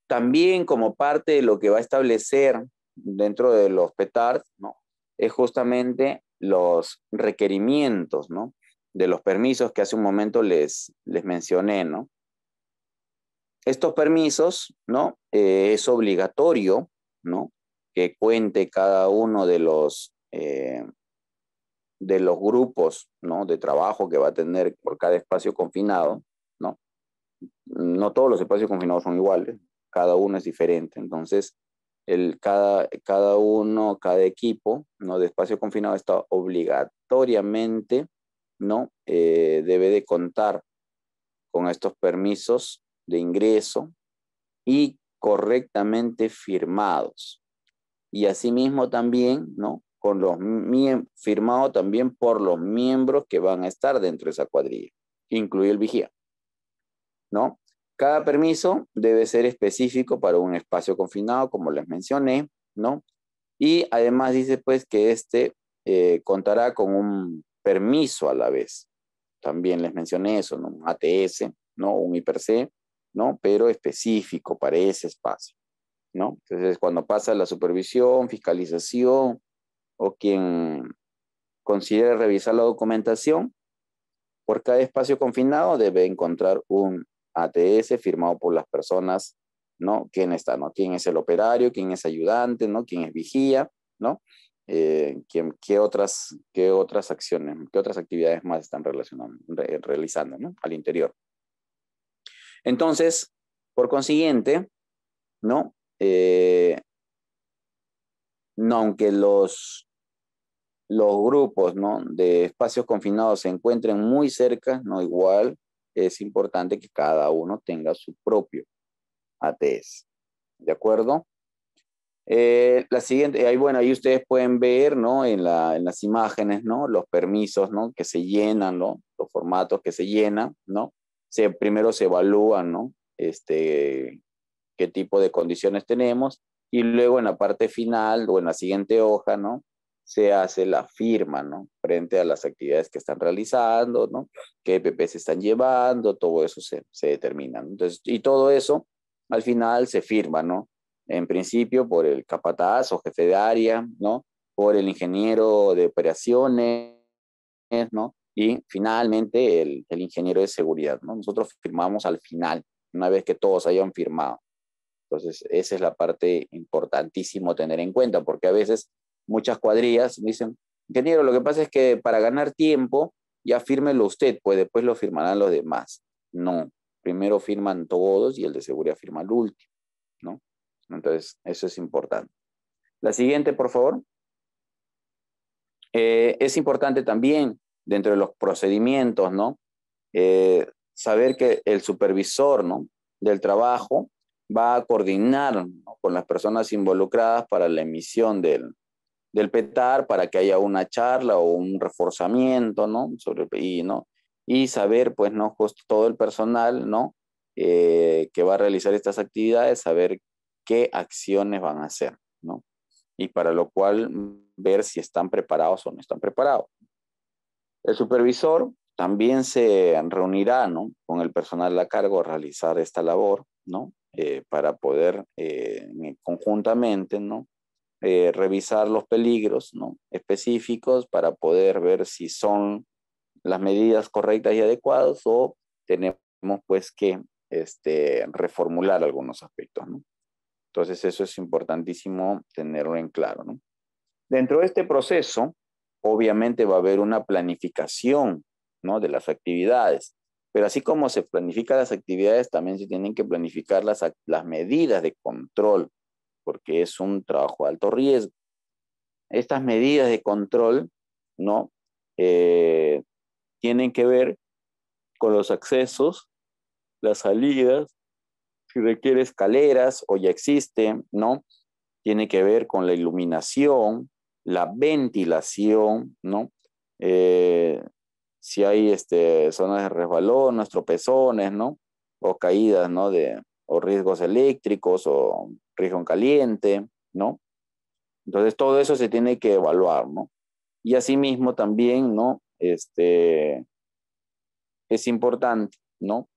También como parte de lo que va a establecer dentro de los PETARS, ¿no? Es justamente los requerimientos, ¿no? De los permisos que hace un momento les mencioné, ¿no? Estos permisos, ¿no? Es obligatorio, ¿no? Que cuente cada uno de los grupos, ¿no? De trabajo que va a tener por cada espacio confinado, ¿no? No todos los espacios confinados son iguales, cada uno es diferente. Entonces, cada uno, cada equipo, ¿no? De espacio confinado está obligatoriamente, ¿no? Debe de contar con estos permisos de ingreso y correctamente firmados. Y asimismo también, ¿no? Firmado también por los miembros que van a estar dentro de esa cuadrilla, incluye el vigía, ¿no? Cada permiso debe ser específico para un espacio confinado, como les mencioné, ¿no? Y además dice pues que contará con un permiso a la vez. También les mencioné eso, ¿no? Un ATS, ¿no? Un IPRC, ¿no? Pero específico para ese espacio, ¿no? Entonces, cuando pasa la supervisión, fiscalización o quien considere revisar la documentación, por cada espacio confinado debe encontrar un ATS firmado por las personas, ¿no? ¿Quién está, no? ¿Quién es el operario? ¿Quién es ayudante? ¿No? ¿Quién es vigía? ¿No? ¿Qué otras acciones, qué otras actividades más están realizando, ¿no? Al interior. Entonces, por consiguiente, ¿no? No, aunque los grupos, ¿no? De espacios confinados se encuentren muy cerca, ¿no? Igual es importante que cada uno tenga su propio ATS. ¿De acuerdo? La siguiente, ahí ustedes pueden ver, ¿no? En las imágenes, ¿no? Los permisos, ¿no? Que se llenan, ¿no? Los formatos que se llenan, ¿no? Primero se evalúan, ¿no? Qué tipo de condiciones tenemos y luego en la parte final o en la siguiente hoja, ¿no? Se hace la firma, ¿no? Frente a las actividades que están realizando, ¿no? Qué EPP se están llevando, todo eso se determina, ¿no? Entonces, y todo eso al final se firma, ¿no? En principio por el capataz o jefe de área, ¿no? Por el ingeniero de operaciones, ¿no? Y finalmente el ingeniero de seguridad, ¿no? Nosotros firmamos al final, una vez que todos hayan firmado. Entonces, esa es la parte importantísimo tener en cuenta, porque a veces muchas cuadrillas dicen, ingeniero, lo que pasa es que para ganar tiempo, ya fírmelo usted, pues después lo firmarán los demás. No, primero firman todos y el de seguridad firma al último, ¿no? Entonces, eso es importante. La siguiente, por favor. Es importante también, dentro de los procedimientos, ¿no? Saber que el supervisor, ¿no?, del trabajo va a coordinar, ¿no?, con las personas involucradas para la emisión del PETAR, para que haya una charla o un reforzamiento, ¿no?, y saber, pues, ¿no?, justo todo el personal, ¿no?, que va a realizar estas actividades, saber qué acciones van a hacer, ¿no? Y para lo cual ver si están preparados o no están preparados. El supervisor también se reunirá, ¿no?, con el personal a cargo de realizar esta labor, ¿no?, para poder conjuntamente, ¿no?, revisar los peligros, ¿no?, específicos, para poder ver si son las medidas correctas y adecuadas o tenemos, pues, que reformular algunos aspectos, ¿no? Entonces eso es importantísimo tenerlo en claro, ¿no? Dentro de este proceso, obviamente va a haber una planificación, ¿no?, de las actividades, pero así como se planifican las actividades, también se tienen que planificar las medidas de control, porque es un trabajo de alto riesgo. Estas medidas de control, ¿no?, tienen que ver con los accesos, las salidas, si requiere escaleras o ya existe, ¿no? Tiene que ver con la iluminación, la ventilación, ¿no? Si hay zonas de resbalón, tropezones, ¿no? O caídas, ¿no? O riesgos eléctricos o riesgo en caliente, ¿no? Entonces todo eso se tiene que evaluar, ¿no? Y asimismo también, ¿no? Es importante, ¿no?,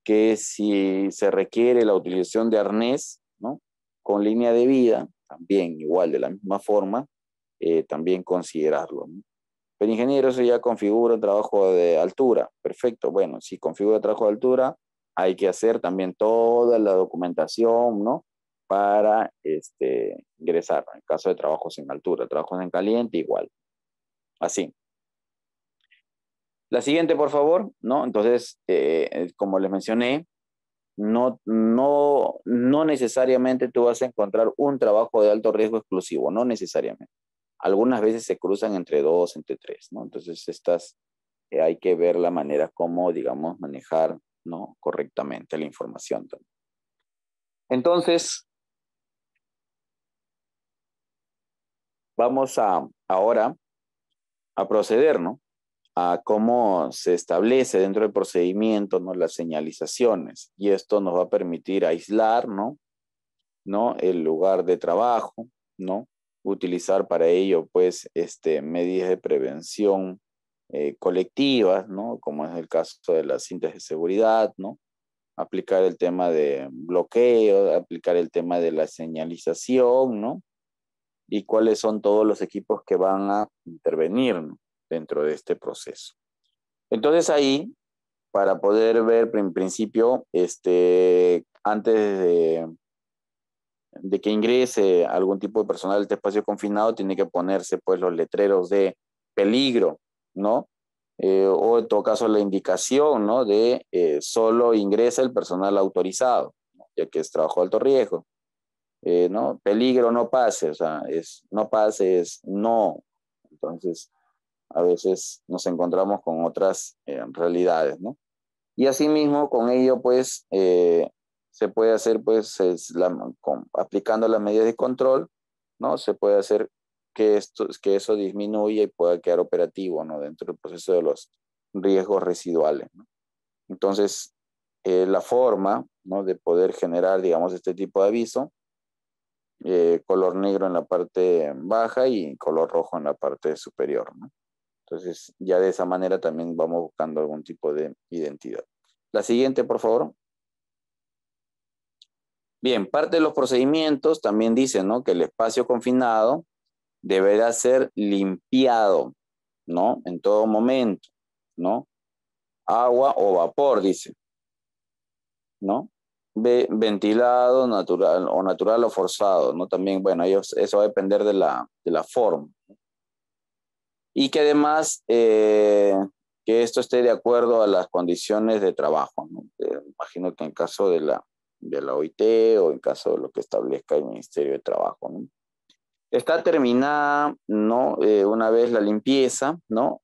que si se requiere la utilización de arnés, ¿no?, con línea de vida, también igual de la misma forma, también considerarlo, ¿no? Pero ingeniero, eso ya configura un trabajo de altura. Perfecto, bueno, si configura trabajo de altura, hay que hacer también toda la documentación, ¿no?, para ingresar. En caso de trabajos en altura, trabajos en caliente, igual. Así. La siguiente, por favor, ¿no? Entonces, como les mencioné, no necesariamente tú vas a encontrar un trabajo de alto riesgo exclusivo, no necesariamente. Algunas veces se cruzan entre dos, entre tres, ¿no? Entonces, hay que ver la manera como, digamos, manejar, ¿no?, correctamente la información también. Entonces, vamos ahora a proceder, ¿no?, a cómo se establece dentro del procedimiento, ¿no?, las señalizaciones, y esto nos va a permitir aislar, ¿no?, el lugar de trabajo, ¿no?, utilizar para ello, pues, medidas de prevención colectivas, ¿no?, como es el caso de las cintas de seguridad, ¿no?, aplicar el tema de bloqueo, aplicar el tema de la señalización, ¿no?, y cuáles son todos los equipos que van a intervenir, ¿no?, dentro de este proceso. Entonces ahí, para poder ver en principio, antes de que ingrese algún tipo de personal de este espacio confinado, tiene que ponerse, pues, los letreros de peligro, ¿no? O en todo caso la indicación, ¿no?, de solo ingresa el personal autorizado, ¿no?, ya que es trabajo de alto riesgo. ¿No? Peligro, no pase, o sea, no pase, es no. Entonces, a veces nos encontramos con otras realidades, ¿no? Y asimismo, con ello, pues, se puede hacer, pues, aplicando las medidas de control, ¿no? Se puede hacer que eso disminuya y pueda quedar operativo, ¿no?, dentro del proceso de los riesgos residuales, ¿no? Entonces, la forma, ¿no?, de poder generar, digamos, este tipo de aviso, color negro en la parte baja y color rojo en la parte superior, ¿no? Entonces, ya de esa manera también vamos buscando algún tipo de identidad. La siguiente, por favor. Bien, parte de los procedimientos también dice, ¿no?, que el espacio confinado deberá ser limpiado, ¿no?, en todo momento, ¿no? Agua o vapor, dice, ¿no? Ventilado, natural o forzado, ¿no? También, bueno, eso va a depender de la forma. Y que además que que esto esté de acuerdo a las condiciones de trabajo, ¿no? Imagino que en caso de la OIT o en caso de lo que establezca el Ministerio de Trabajo, ¿no? Está terminada, ¿no? Una vez la limpieza, ¿no?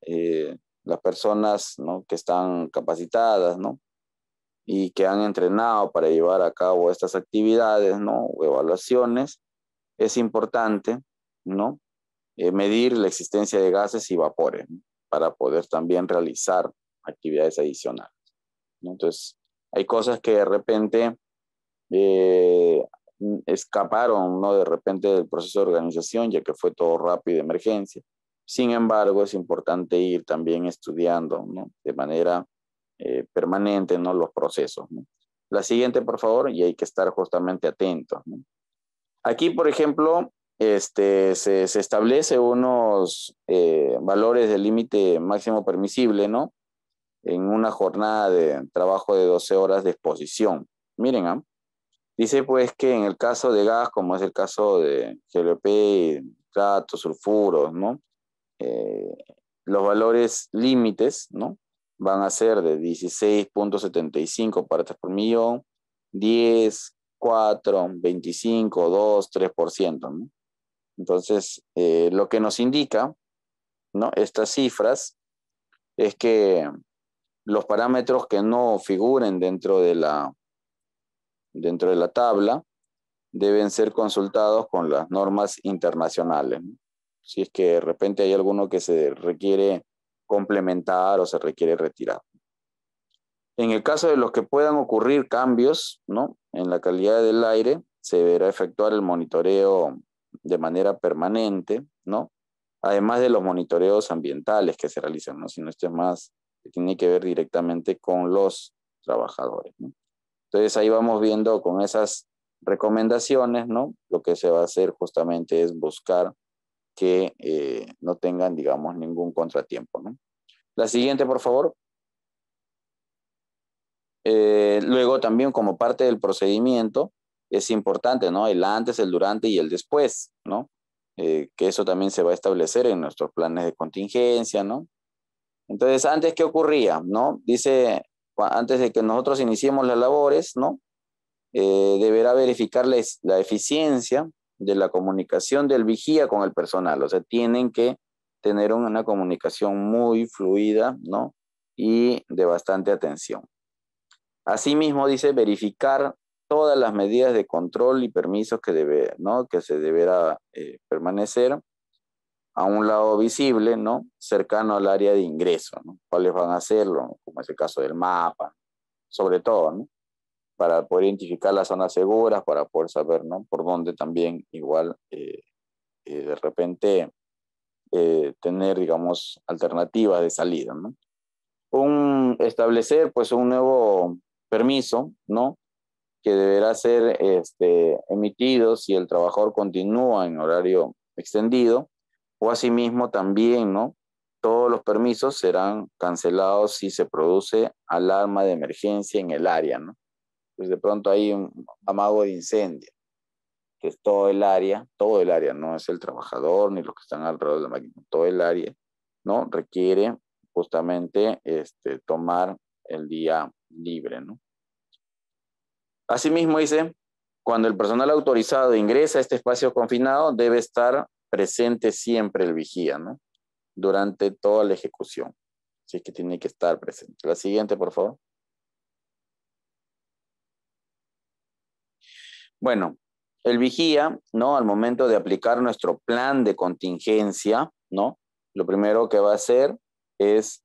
Las personas, ¿no?, que están capacitadas, ¿no?, y que han entrenado para llevar a cabo estas actividades, ¿no?, o evaluaciones, es importante, ¿no?, medir la existencia de gases y vapores, ¿no?, para poder también realizar actividades adicionales, ¿no? Entonces, hay cosas que de repente escaparon, ¿no?, de repente del proceso de organización, ya que fue todo rápido de emergencia. Sin embargo, es importante ir también estudiando, ¿no?, de manera permanente, ¿no?, los procesos, ¿no? La siguiente, por favor, y hay que estar justamente atentos, ¿no? Aquí, por ejemplo, se establece unos valores de límite máximo permisible, ¿no?, en una jornada de trabajo de 12 horas de exposición. Miren, ¿ah? Dice pues que en el caso de gas, como es el caso de GLP, nitratos, sulfuros, ¿no?, los valores límites, ¿no?, van a ser de 16.75 partes por millón, 10, 4, 25, 2, 3%, ¿no? Entonces, lo que nos indica, ¿no?, estas cifras es que los parámetros que no figuren dentro de la tabla deben ser consultados con las normas internacionales, ¿no? Si es que de repente hay alguno que se requiere complementar o se requiere retirar. En el caso de los que puedan ocurrir cambios, ¿no?, en la calidad del aire, se deberá efectuar el monitoreo de manera permanente, ¿no?, además de los monitoreos ambientales que se realizan, ¿no?, sino esto es más, que tiene que ver directamente con los trabajadores, ¿no? Entonces ahí vamos viendo con esas recomendaciones, ¿no?, lo que se va a hacer justamente es buscar que no tengan, digamos, ningún contratiempo, ¿no? La siguiente, por favor. Luego también como parte del procedimiento es importante, ¿no?, el antes, el durante y el después, ¿no? Que eso también se va a establecer en nuestros planes de contingencia, ¿no? Entonces, antes, ¿qué ocurría, no? Dice, antes de que nosotros iniciemos las labores, ¿no?, deberá verificar la eficiencia de la comunicación del vigía con el personal. O sea, tienen que tener una comunicación muy fluida, ¿no?, y de bastante atención. Asimismo, dice, verificar todas las medidas de control y permisos que se deberá permanecer a un lado visible, ¿no?, cercano al área de ingreso, ¿no? ¿Cuáles van a serlo? Como es el caso del mapa, sobre todo, ¿no?, para poder identificar las zonas seguras, para poder saber, ¿no?, por dónde también igual de repente tener, digamos, alternativas de salida, ¿no? Establecer pues un nuevo permiso, ¿no?, que deberá ser emitido si el trabajador continúa en horario extendido, o asimismo también, ¿no?, todos los permisos serán cancelados si se produce alarma de emergencia en el área, ¿no? Pues de pronto hay un amago de incendio, que es todo el área, no es el trabajador ni los que están alrededor de la máquina, todo el área, ¿no?, requiere justamente tomar el día libre, ¿no? Asimismo dice, cuando el personal autorizado ingresa a este espacio confinado, debe estar presente siempre el vigía, ¿no?, durante toda la ejecución. Así que tiene que estar presente. La siguiente, por favor. Bueno, el vigía, ¿no?, al momento de aplicar nuestro plan de contingencia, ¿no?, lo primero que va a hacer es,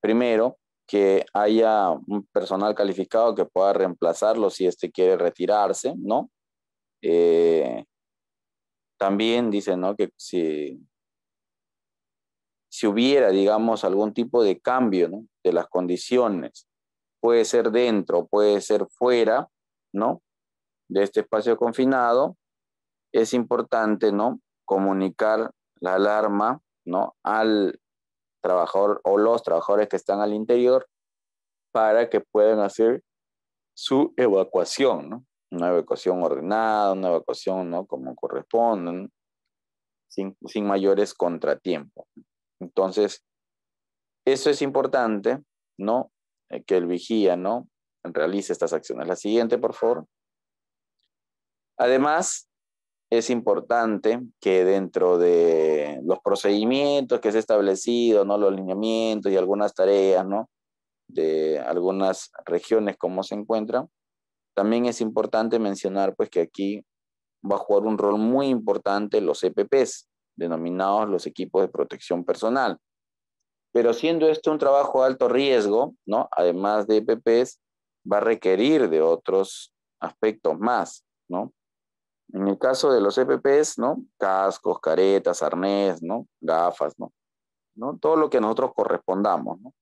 primero, que haya un personal calificado que pueda reemplazarlo si quiere retirarse, ¿no? También dice, ¿no?, que si hubiera, digamos, algún tipo de cambio, ¿no?, de las condiciones, puede ser dentro, puede ser fuera, ¿no?, de este espacio confinado, es importante, ¿no?, comunicar la alarma, ¿no?, al trabajador o los trabajadores que están al interior para que puedan hacer su evacuación, ¿no? Una evacuación ordenada, una evacuación, ¿no?, como corresponde, ¿no?, sin mayores contratiempos. Entonces, Eso es importante, ¿no? Que el vigía, ¿no? Realice estas acciones. La siguiente, por favor. Además, es importante que dentro de los procedimientos que se ha establecido, ¿no? Los lineamientos y algunas tareas, ¿no? De algunas regiones, cómo se encuentran, también es importante mencionar, pues, que aquí va a jugar un rol muy importante los EPPs, denominados los equipos de protección personal. Pero siendo esto un trabajo de alto riesgo, ¿no? Además de EPPs, va a requerir de otros aspectos más, ¿no? En el caso de los EPPs, ¿no? Cascos, caretas, arnés, ¿no? Gafas, ¿no? ¿No? Todo lo que nosotros correspondamos, ¿no?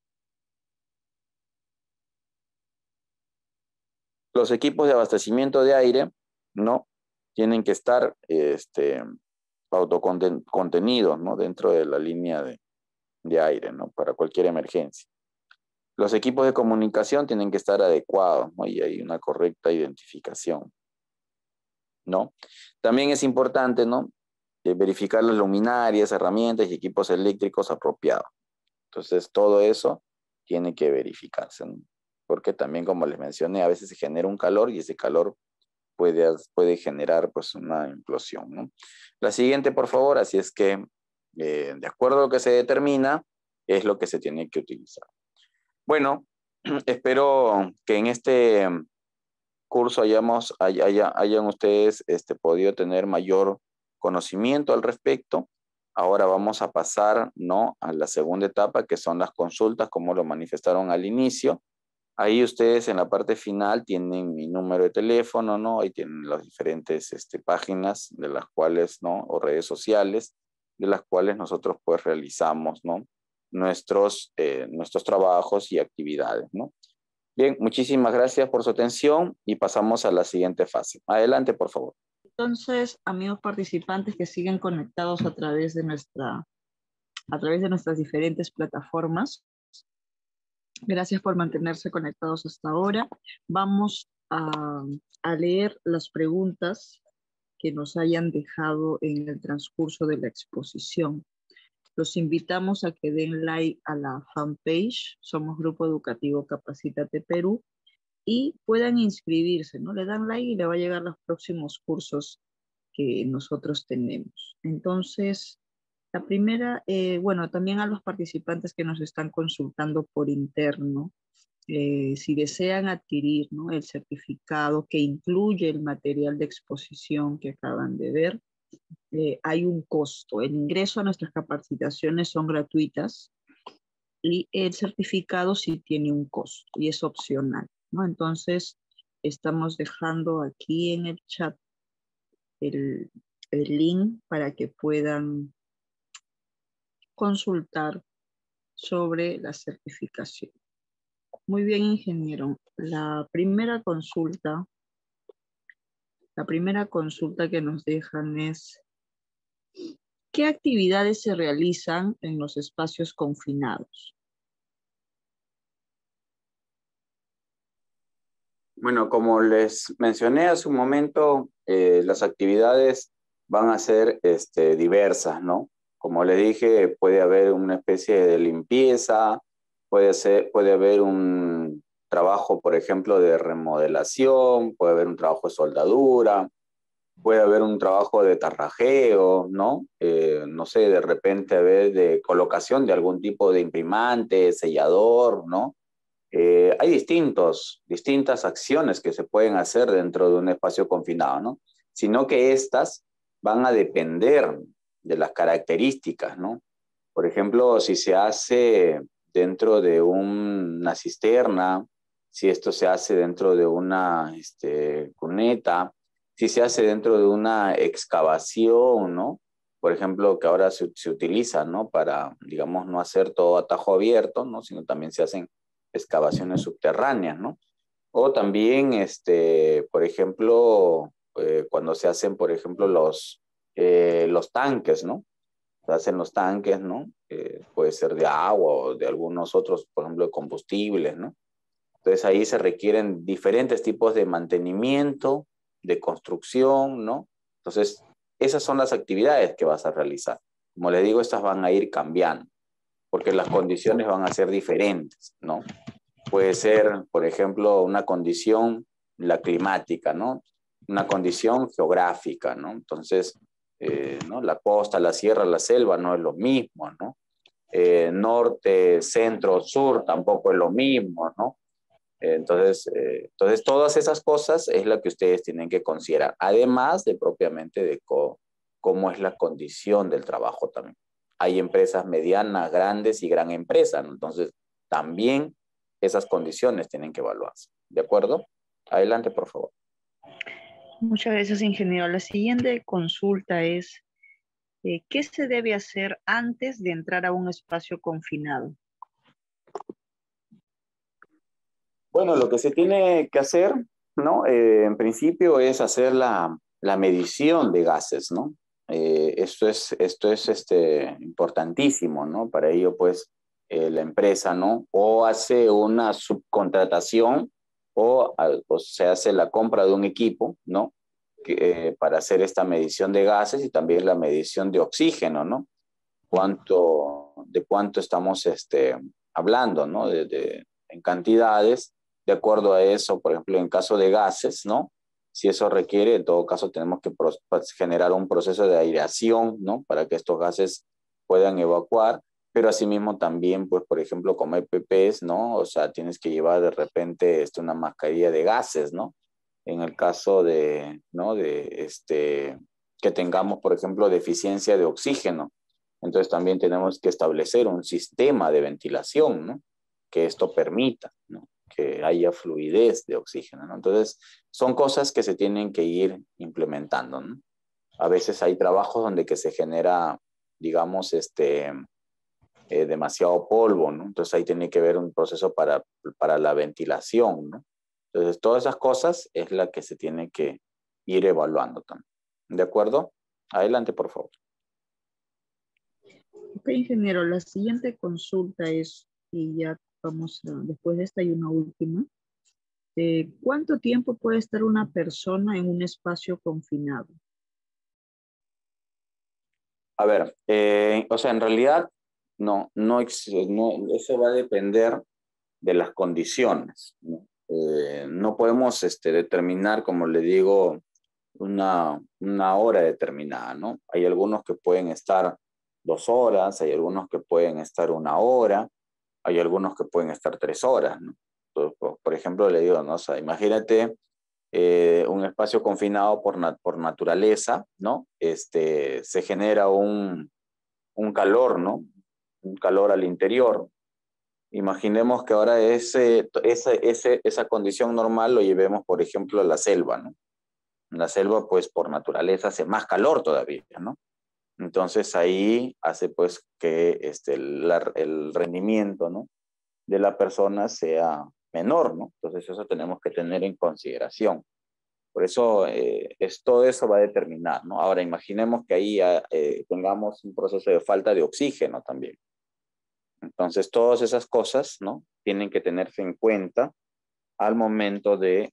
Los equipos de abastecimiento de aire, ¿no? Tienen que estar autocontenidos, ¿no? Dentro de la línea de aire, ¿no? Para cualquier emergencia. Los equipos de comunicación tienen que estar adecuados, ¿no? Y hay una correcta identificación, ¿no? También es importante, ¿no? Verificar las luminarias, herramientas y equipos eléctricos apropiados. Entonces, todo eso tiene que verificarse, ¿no? Porque también, como les mencioné, a veces se genera un calor y ese calor puede generar, pues, una implosión, ¿no? La siguiente, por favor, así es que, de acuerdo a lo que se determina, es lo que se tiene que utilizar. Bueno, espero que en este curso hayan ustedes podido tener mayor conocimiento al respecto. Ahora vamos a pasar, ¿no? A la segunda etapa, que son las consultas, como lo manifestaron al inicio. Ahí ustedes en la parte final tienen mi número de teléfono, ¿no? Ahí tienen las diferentes páginas de las cuales, ¿no? O redes sociales, de las cuales nosotros pues realizamos, ¿no? Nuestros trabajos y actividades, ¿no? Bien, muchísimas gracias por su atención y pasamos a la siguiente fase. Adelante, por favor. Entonces, amigos participantes que siguen conectados a través de nuestras diferentes plataformas, gracias por mantenerse conectados hasta ahora. Vamos a leer las preguntas que nos hayan dejado en el transcurso de la exposición. Los invitamos a que den like a la fanpage, somos Grupo Educativo Capacítate Perú, y puedan inscribirse, ¿no? Le dan like y le va a llegar los próximos cursos que nosotros tenemos. Entonces, la primera, bueno, también a los participantes que nos están consultando por interno, si desean adquirir, ¿no? El certificado que incluye el material de exposición que acaban de ver, hay un costo. El ingreso a nuestras capacitaciones son gratuitas y el certificado sí tiene un costo y es opcional, ¿no? Entonces, estamos dejando aquí en el chat el link para que puedan consultar sobre la certificación. Muy bien, ingeniero. La primera consulta que nos dejan es: ¿qué actividades se realizan en los espacios confinados? Bueno, como les mencioné hace un momento, las actividades van a ser diversas, ¿no? Como les dije, puede haber una especie de limpieza, puede haber un trabajo, por ejemplo, de remodelación, puede haber un trabajo de soldadura, puede haber un trabajo de tarrajeo, ¿no? No sé, de repente haber de colocación de algún tipo de imprimante, sellador, ¿no? Hay distintas acciones que se pueden hacer dentro de un espacio confinado, ¿no? Sino que estas van a depender de las características, ¿no? Por ejemplo, si se hace dentro de una cisterna, si esto se hace dentro de una cuneta, si se hace dentro de una excavación, ¿no? Por ejemplo, que ahora se utiliza, ¿no? Para, digamos, no hacer todo a tajo abierto, ¿no? Sino también se hacen excavaciones subterráneas, ¿no? O también, por ejemplo, cuando se hacen, por ejemplo, los tanques, ¿no? Se hacen los tanques, ¿no? Puede ser de agua o de algunos otros, por ejemplo, de combustibles, ¿no? Entonces ahí se requieren diferentes tipos de mantenimiento, de construcción, ¿no? Entonces, esas son las actividades que vas a realizar. Como les digo, estas van a ir cambiando. porque las condiciones van a ser diferentes, ¿no? Puede ser, por ejemplo, una condición, la climática, ¿no? Una condición geográfica, ¿no? Entonces, ¿no? La costa, la sierra, la selva no es lo mismo, ¿no? Norte, centro, sur tampoco es lo mismo, ¿no? Entonces, todas esas cosas es lo que ustedes tienen que considerar, además de propiamente de cómo es la condición del trabajo también. Hay empresas medianas, grandes y gran empresa, ¿no? Entonces, también esas condiciones tienen que evaluarse. ¿De acuerdo? Adelante, por favor. Muchas gracias, ingeniero. La siguiente consulta es, ¿qué se debe hacer antes de entrar a un espacio confinado? Bueno, lo que se tiene que hacer, ¿no? En principio es hacer la medición de gases, ¿no? Esto es importantísimo, ¿no? Para ello, pues, la empresa, ¿no? O hace una subcontratación o se hace la compra de un equipo, ¿no? Para hacer esta medición de gases y también la medición de oxígeno, ¿no? De cuánto estamos hablando, ¿no? En cantidades, de acuerdo a eso, por ejemplo, en caso de gases, ¿no? Si eso requiere, en todo caso, tenemos que generar un proceso de aireación, ¿no? Para que estos gases puedan evacuar, pero asimismo también, pues, por ejemplo, como EPPs, ¿no? O sea, tienes que llevar de repente una mascarilla de gases, ¿no? En el caso de, ¿no? Que tengamos, por ejemplo, deficiencia de oxígeno. Entonces también tenemos que establecer un sistema de ventilación, ¿no? Que esto permita, ¿no? Que haya fluidez de oxígeno, ¿no? Entonces son cosas que se tienen que ir implementando, ¿no? A veces hay trabajos donde que se genera, digamos, demasiado polvo, ¿no? Entonces ahí tiene que haber un proceso para la ventilación, ¿no? Entonces todas esas cosas es la que se tiene que ir evaluando también. ¿De acuerdo? Adelante, por favor. Ok, ingeniero, la siguiente consulta es, y ya vamos a, después de esta hay una última. ¿Cuánto tiempo puede estar una persona en un espacio confinado? A ver, o sea, en realidad no, eso va a depender de las condiciones, ¿no? No podemos determinar, como le digo, una hora determinada, ¿no? Hay algunos que pueden estar 2 horas, hay algunos que pueden estar 1 hora, hay algunos que pueden estar 3 horas, ¿no? Entonces, por ejemplo, le digo, ¿no? O sea, imagínate un espacio confinado por naturaleza, ¿no? Se genera un calor, ¿no? Un calor al interior. Imaginemos que ahora esa condición normal lo llevemos, por ejemplo, a la selva, ¿no? En la selva, pues, por naturaleza hace más calor todavía, ¿no? Entonces ahí hace, pues, que el rendimiento, ¿no? De la persona sea menor, ¿no? Entonces eso tenemos que tener en consideración. Por eso, todo eso va a determinar, ¿no? Ahora, imaginemos que ahí tengamos un proceso de falta de oxígeno también. Entonces, todas esas cosas, ¿no? Tienen que tenerse en cuenta al momento de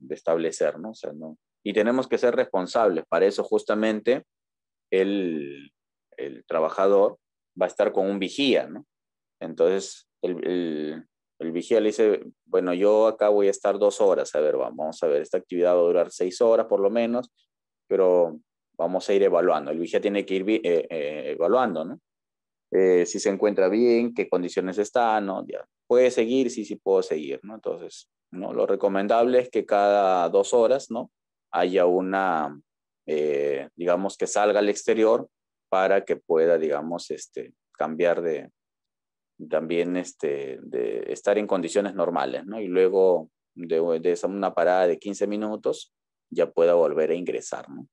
establecer, ¿no? O sea, ¿no? Y tenemos que ser responsables. Para eso, justamente, el, el trabajador va a estar con un vigía, ¿no? Entonces, el vigía le dice, bueno, yo acá voy a estar 2 horas, a ver, vamos a ver, esta actividad va a durar 6 horas por lo menos, pero vamos a ir evaluando. El vigía tiene que ir evaluando, ¿no? Si se encuentra bien, qué condiciones está, ¿no? Ya, ¿puede seguir? Sí, sí puedo seguir, ¿no? Entonces, ¿no? Lo recomendable es que cada 2 horas, ¿no? Haya digamos, que salga al exterior para que pueda, digamos, cambiar también de estar en condiciones normales, ¿no? Y luego de esa una parada de 15 minutos ya pueda volver a ingresar, ¿no?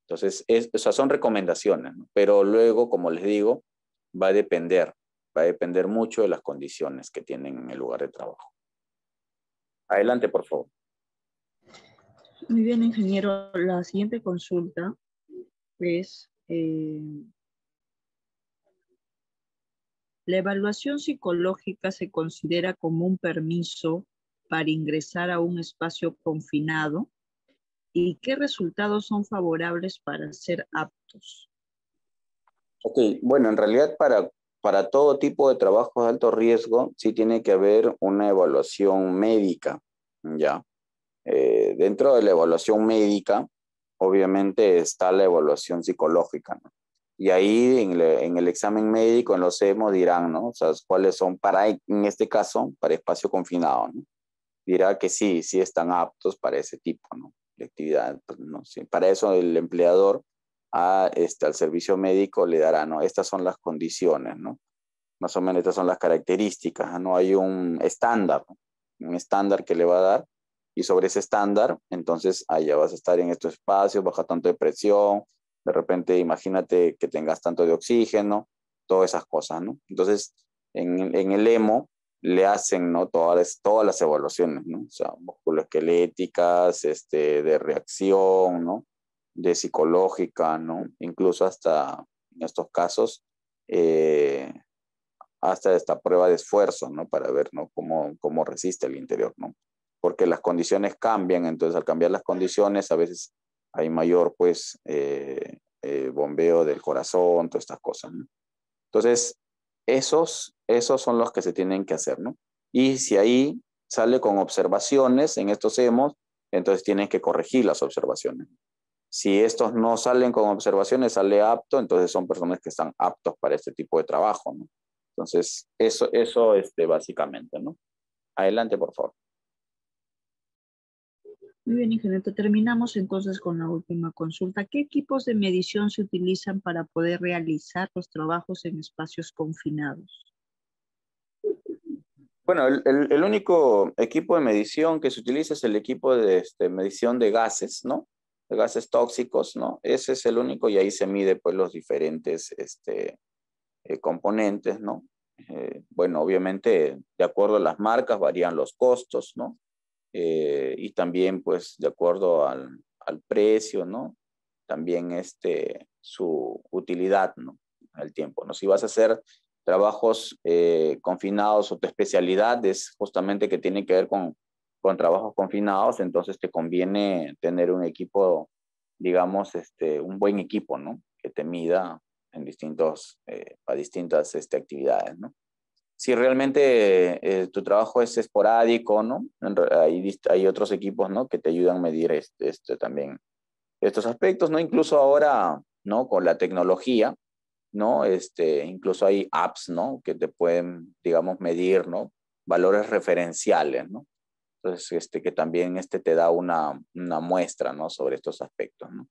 Entonces, o sea, son recomendaciones, ¿no? Pero luego, como les digo, va a depender mucho de las condiciones que tienen en el lugar de trabajo. Adelante, por favor. Muy bien, ingeniero. La siguiente consulta es, ¿la evaluación psicológica se considera como un permiso para ingresar a un espacio confinado? ¿Y qué resultados son favorables para ser aptos? Ok, bueno, en realidad para todo tipo de trabajos de alto riesgo, sí tiene que haber una evaluación médica, ¿ya? Dentro de la evaluación médica, obviamente está la evaluación psicológica, ¿no? Y ahí en el examen médico, en los EMO, dirán, ¿no? O sea, cuáles son en este caso, para espacio confinado, ¿no? Dirá que sí, sí están aptos para ese tipo, ¿no? De actividad, pues, ¿no? Sí, para eso el empleador al servicio médico le dará, ¿no? Estas son las condiciones, ¿no? Más o menos estas son las características, ¿no? Hay un estándar, ¿no? Un estándar que le va a dar, y sobre ese estándar, entonces allá vas a estar en estos espacios, baja tanto de presión, de repente imagínate que tengas tanto de oxígeno, todas esas cosas, ¿no? Entonces, en el EMO le hacen, ¿no? Todas las evaluaciones, ¿no? O sea, musculoesqueléticas, de reacción, ¿no? De psicológica, ¿no? Incluso hasta en estos casos, hasta esta prueba de esfuerzo, ¿no? Para ver, ¿no? Cómo resiste el interior, ¿no? Porque las condiciones cambian, entonces al cambiar las condiciones a veces hay mayor, pues, bombeo del corazón, todas estas cosas, ¿no? Entonces, esos son los que se tienen que hacer, ¿no? Y si ahí sale con observaciones en estos hemos, entonces tienen que corregir las observaciones. Si estos no salen con observaciones, sale apto, entonces son personas que están aptos para este tipo de trabajo, ¿no? Entonces, eso básicamente, ¿no? Adelante, por favor. Muy bien, ingeniero. Terminamos entonces con la última consulta. ¿Qué equipos de medición se utilizan para poder realizar los trabajos en espacios confinados? Bueno, el único equipo de medición que se utiliza es el equipo de medición de gases, ¿no? De gases tóxicos, ¿no? Ese es el único, y ahí se mide pues los diferentes componentes, ¿no? Bueno, obviamente de acuerdo a las marcas varían los costos, ¿no? Y también pues de acuerdo al precio, ¿no? También su utilidad, ¿no? Al tiempo, ¿no? Si vas a hacer trabajos confinados o tu especialidad es justamente que tiene que ver con trabajos confinados, entonces te conviene tener un equipo, digamos, un buen equipo, ¿no? Que te mida en a distintas actividades, ¿no? Si realmente tu trabajo es esporádico, ¿no? Hay otros equipos, ¿no? Que te ayudan a medir también estos aspectos, ¿no? Incluso ahora, ¿no? Con la tecnología, ¿no? Incluso hay apps, ¿no? Que te pueden, digamos, medir, ¿no? Valores referenciales, ¿no? Entonces, que también te da una muestra, ¿no? Sobre estos aspectos, ¿no?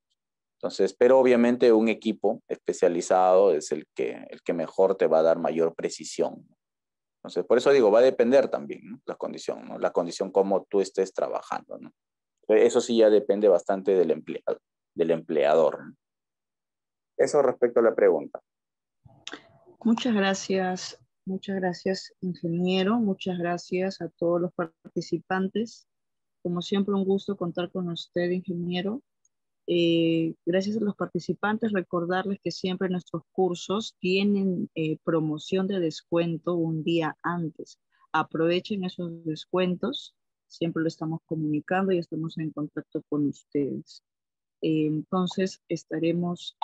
Entonces, pero obviamente un equipo especializado es el que mejor te va a dar mayor precisión. Entonces, por eso digo, va a depender también, ¿no? La condición, ¿no? La condición como tú estés trabajando, ¿no? Eso sí ya depende bastante del empleador, ¿no? Eso respecto a la pregunta. Muchas gracias, ingeniero. Muchas gracias a todos los participantes. Como siempre, un gusto contar con usted, ingeniero. Gracias a los participantes, recordarles que siempre nuestros cursos tienen promoción de descuento un día antes. Aprovechen esos descuentos, siempre lo estamos comunicando y estamos en contacto con ustedes. Entonces estaremos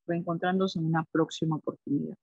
reencontrándonos en una próxima oportunidad.